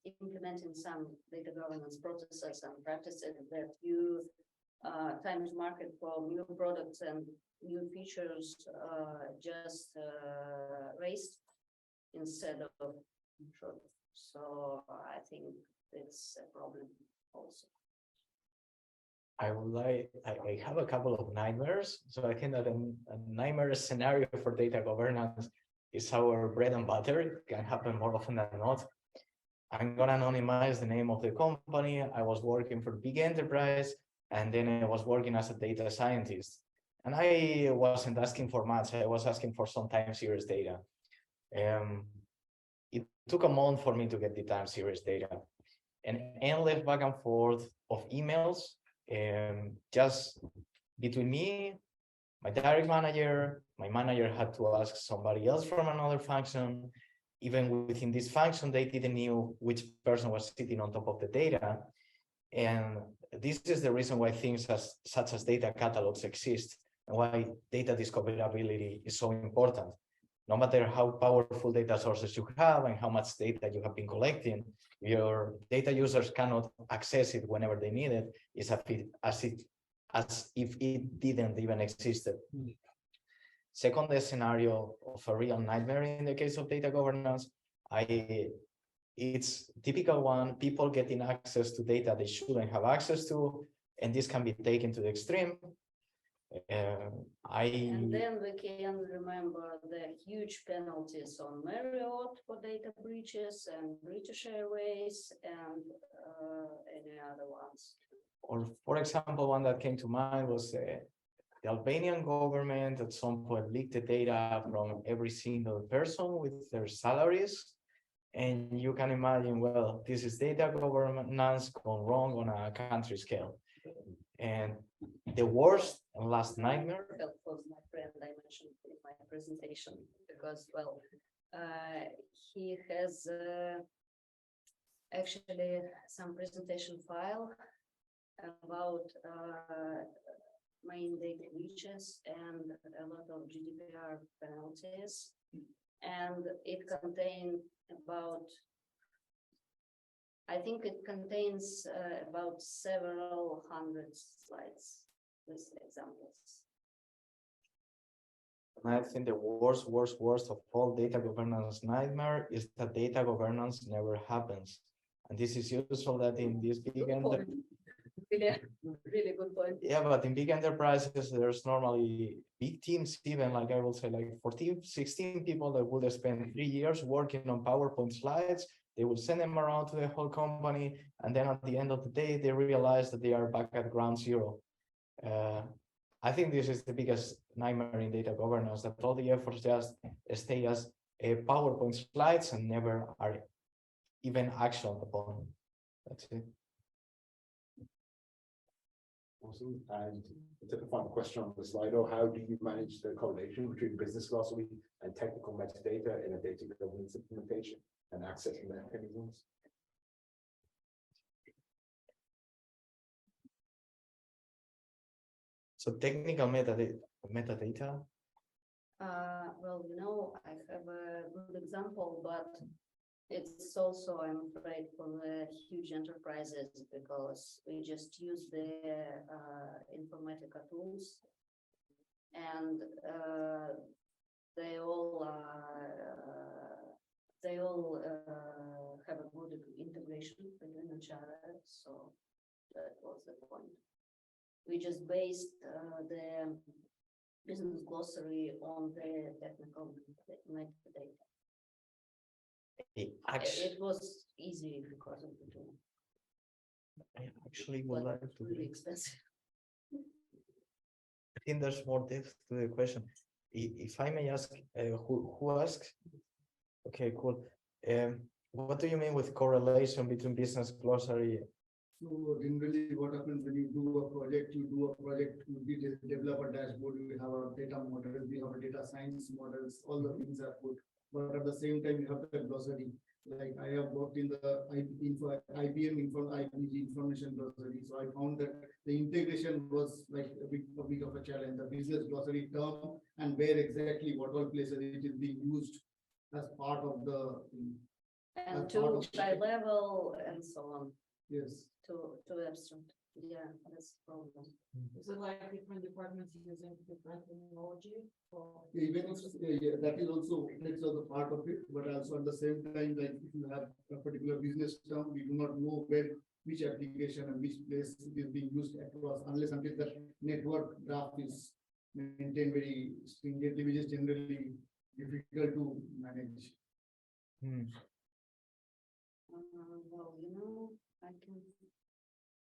implementing some data governance processes and practices that you time to market for new products and new features just raised instead of short. So I think it's a problem also. I have a couple of nightmares. So I think that a nightmare scenario for data governance is our bread and butter. It can happen more often than not. I'm gonna anonymize the name of the company. I was working for a big enterprise, and then I was working as a data scientist. And I wasn't asking for much. I was asking for some time series data. It took a month for me to get the time series data, and endless back and forth of emails, just between me, my direct manager. My manager had to ask somebody else from another function. Even within this function, they didn't know which person was sitting on top of the data. And this is the reason why things such as data catalogs exist, and why data discoverability is so important. No matter how powerful data sources you have and how much data you have been collecting, your data users cannot access it whenever they need it. It's as if it didn't even exist. Second, the scenario of a real nightmare in the case of data governance, it's typical one, people getting access to data they shouldn't have access to, and this can be taken to the extreme. And then we can remember the huge penalties on Marriott for data breaches and British Airways and any other ones. Or for example, one that came to mind was the Albanian government at some point leaked the data from every single person with their salaries. And you can imagine, well, this is data governance gone wrong on a country scale. And the worst and last nightmare. Was my friend I mentioned in my presentation, because, well, he has actually some presentation file about main data breaches and a lot of GDPR penalties. And it contains about, I think it contains about several hundred slides with examples. I think the worst of all data governance nightmare is that data governance never happens. And this is useful that in this big Yeah, really good point. Yeah, but in big enterprises, there's normally big teams, even like I will say like 14, 16 people that will spend 3 years working on PowerPoint slides. They will send them around to the whole company. And then at the end of the day, they realize that they are back at ground zero. I think this is the biggest nightmare in data governance, that all the efforts just stay as PowerPoint slides and never are even actioned upon. That's it. Awesome. And to the final question on the slide, or how do you manage the correlation between business glossary and technical metadata in a data governance implementation and accessing the mechanisms? So technical metadata. Well, I have a good example, but it's also, I'm afraid, for the huge enterprises, because we just use the Informatica tools, and they all have a good integration between each other. So that was the point. We just based the business glossary on the technical metadata. It was easy because of the tool. I actually would like to. Really expensive. I think there's more depth to the question. If I may ask, who asked? Okay, cool. What do you mean with correlation between business glossary? So generally what happens when you do a project, you develop a dashboard, you have a data model, we have a data science models, all the things are good. But at the same time, you have the glossary. Like I have worked in the IBM information glossary. So I found that the integration was like a big of a challenge. The business glossary term and where exactly what all places it is being used as part of the. And to high level and so on. Yes. To abstract. Yeah, that's the problem. Is it like different departments using different terminology? Even if that is also the part of it, but also at the same time, like if you have a particular business term, we do not know which application and which place it is being used across, unless until the network graph is maintained very stringently, which is generally difficult to manage.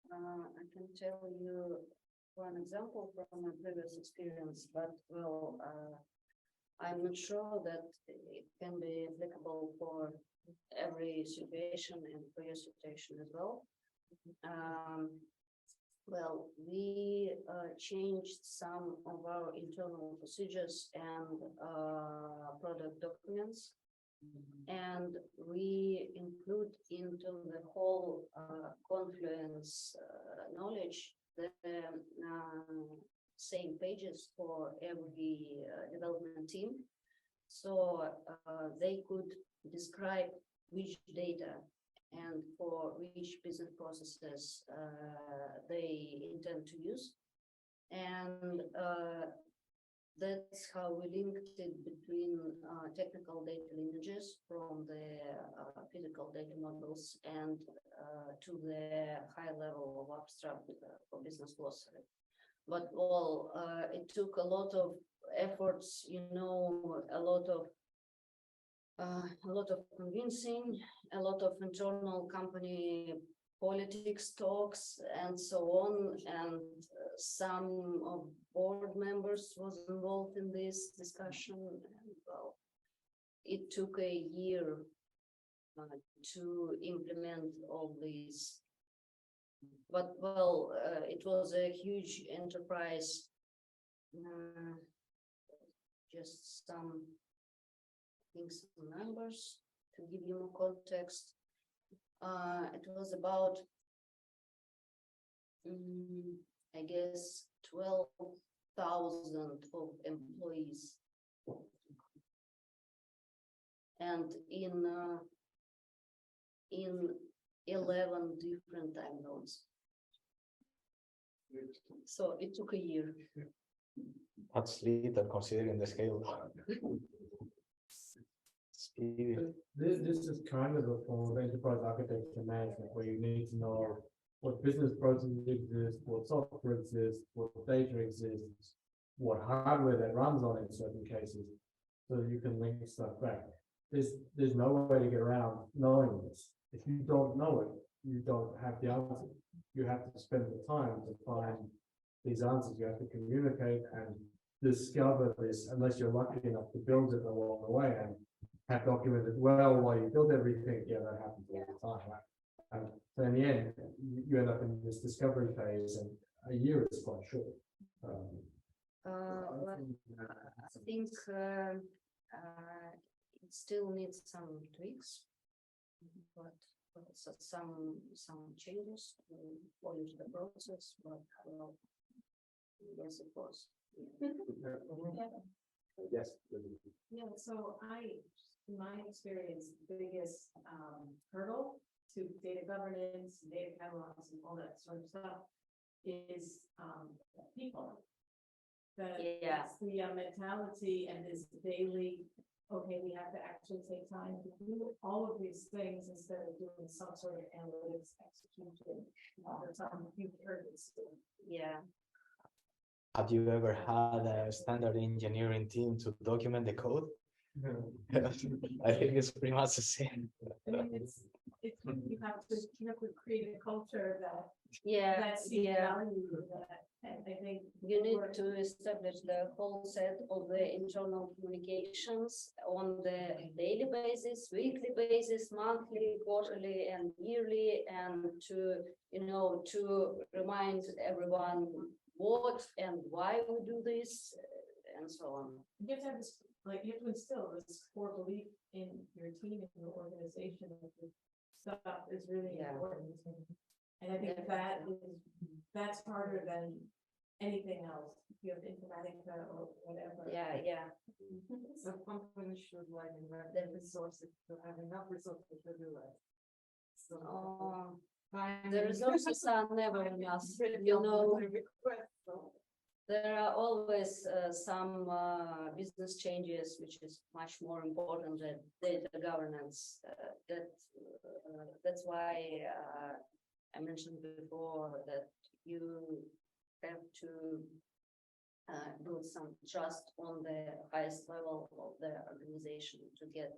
Well, I can tell you one example from my previous experience, but well, I'm not sure that it can be applicable for every situation and for your situation as well. Well, we changed some of our internal procedures and product documents. And we include into the whole Confluence knowledge the same pages for every development team. So they could describe which data and for which business processes they intend to use. And that's how we linked it between technical data lineages from the physical data models and to the high level of abstract for business glossary. but well, it took a lot of efforts, you know, a lot of convincing, a lot of internal company politics talks and so on, and some of board members was involved in this discussion. And well, it took a year to implement all these. But well, it was a huge enterprise. Just some things, numbers to give you more context. It was about, I guess, 12,000 of employees, and in 11 different time zones. So it took a year. That's little considering the scale. Speedy. This is kind of a form of enterprise architecture management where you need to know what business processes exist, what software exists, what data exists, what hardware that runs on in certain cases, so you can link stuff back. There's no way to get around knowing this. If you don't know it, you don't have the answer. You have to spend the time to find these answers. You have to communicate and discover this, unless you're lucky enough to build it along the way and have documented well while you build everything. Yeah, that happens all the time. Right? And so in the end, you end up in this discovery phase, and a year is quite short. Well, I think it still needs some tweaks, but some changes to polish the process. But well, yes, it was. Yes. Yeah, so in my experience, the biggest hurdle to data governance, data catalogs, and all that sort of stuff is people. It's the mentality and this daily, okay, we have to actually take time to do all of these things instead of doing some sort of analytics execution or some huge urgency. Yeah. Have you ever had a standard engineering team to document the code? I think it's pretty much the same. I mean, it's you have to create a culture that That's value that, and I think you need to establish the whole set of the internal communications on the daily basis, weekly basis, monthly, quarterly, and yearly, and to remind everyone what and why we do this, and so on. You have to have this, you have to instill this core belief in your team and your organization that this stuff is really important. And I think that's harder than anything else. You have Informatica or whatever. So companies should invest their resources to have enough resources to do it. So the resources are never enough. There are always some business changes, which is much more important than data governance. That's why I mentioned before that you have to build some trust on the highest level of the organization to get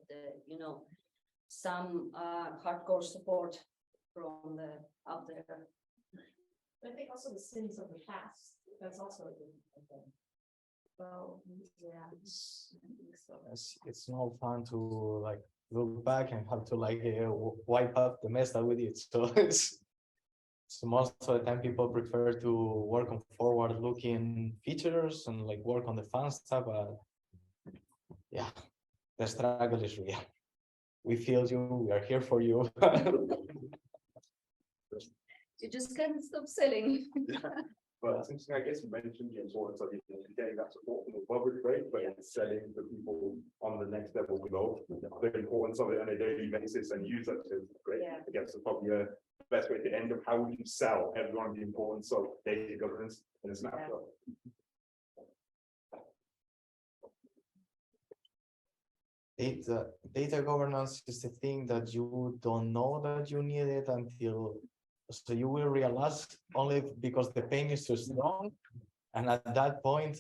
some hardcore support from the up there. I think also the sins of the past. That's also a good thing. So It's no fun to look back and have to wipe up the mess that we did. So so most of the time people prefer to work on forward-looking features and work on the fun stuff. But yeah, the struggle is real. We feel you. We are here for you. You just can't stop selling. But I guess you mentioned the importance of getting that support from above is great, but it's selling to people on the next level below. The importance of it on a daily basis and use that to great. I guess it's probably a best way to end of how would you sell everyone the importance of data governance in a snapshot. Data governance is the thing that you don't know that you need it until, so you will realize only because the pain is too strong, And at that point,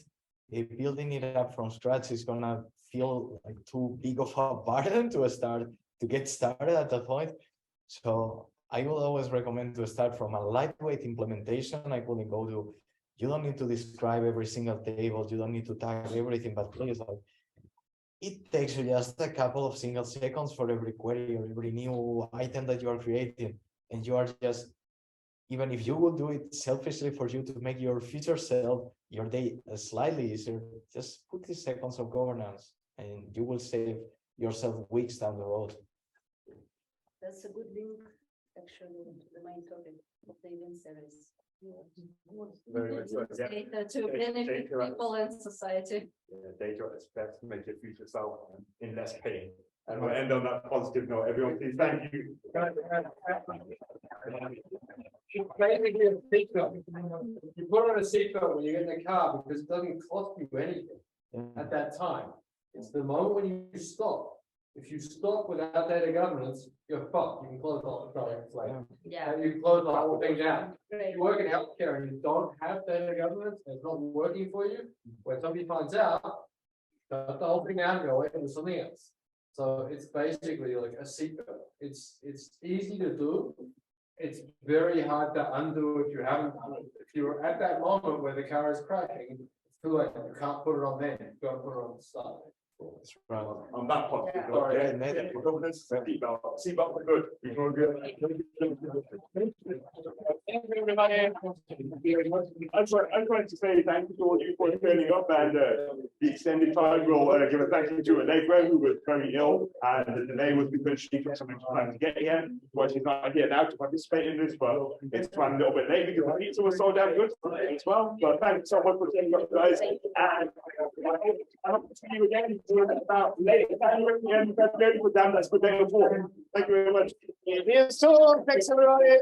building it up from scratch is gonna feel like too big of a burden to get started at that point. So I will always recommend to start from a lightweight implementation. I wouldn't go to, you don't need to describe every single table, you don't need to tag everything, but please, like, it takes you just a couple of single seconds for every query or every new item that you are creating. And you are just, even if you will do it selfishly for you to make your future self, your day slightly easier, just put these seconds of governance and you will save yourself weeks down the road. That's a good link, actually, to the main topic of the event series. Very much so, yeah. Data to benefit people and society. Yeah, data is best to make your future self in less pain. And we'll end on that positive note. Everyone, please thank you. You basically a seatbelt. You put on a seatbelt when you get in the car because it doesn't cost you anything at that time. It's the moment when you stop. If you stop without data governance, you're fucked. You can close off the product. Like, Yeah. you close the whole thing down. If you work in healthcare and you don't have data governance, and it's not working for you, when somebody finds out, shut the whole thing down and go away and do something else. So it's basically like a seatbelt. It's easy to do. It's very hard to undo if you haven't done it. If you're at that moment where the car is crashing, it's too late. You can't put it on then. You've got to put it on the start. That's right. On that positive Yeah. note, Yeah, yeah, yeah. governance, seatbelt for good. We can all good. I'm trying to say thank you to all you for turning up, and the extended time will give a thank you to Allegra, who was very ill, and the delay was because she took so much time to get here. Well, she's not here now to participate in this, but it's run a little bit late because the pizza was so damn good as well. But thanks so much for taking up, guys, and I hope to see you again about later January and February. Damn, that's good day before. Thank you very much. Thanks everybody.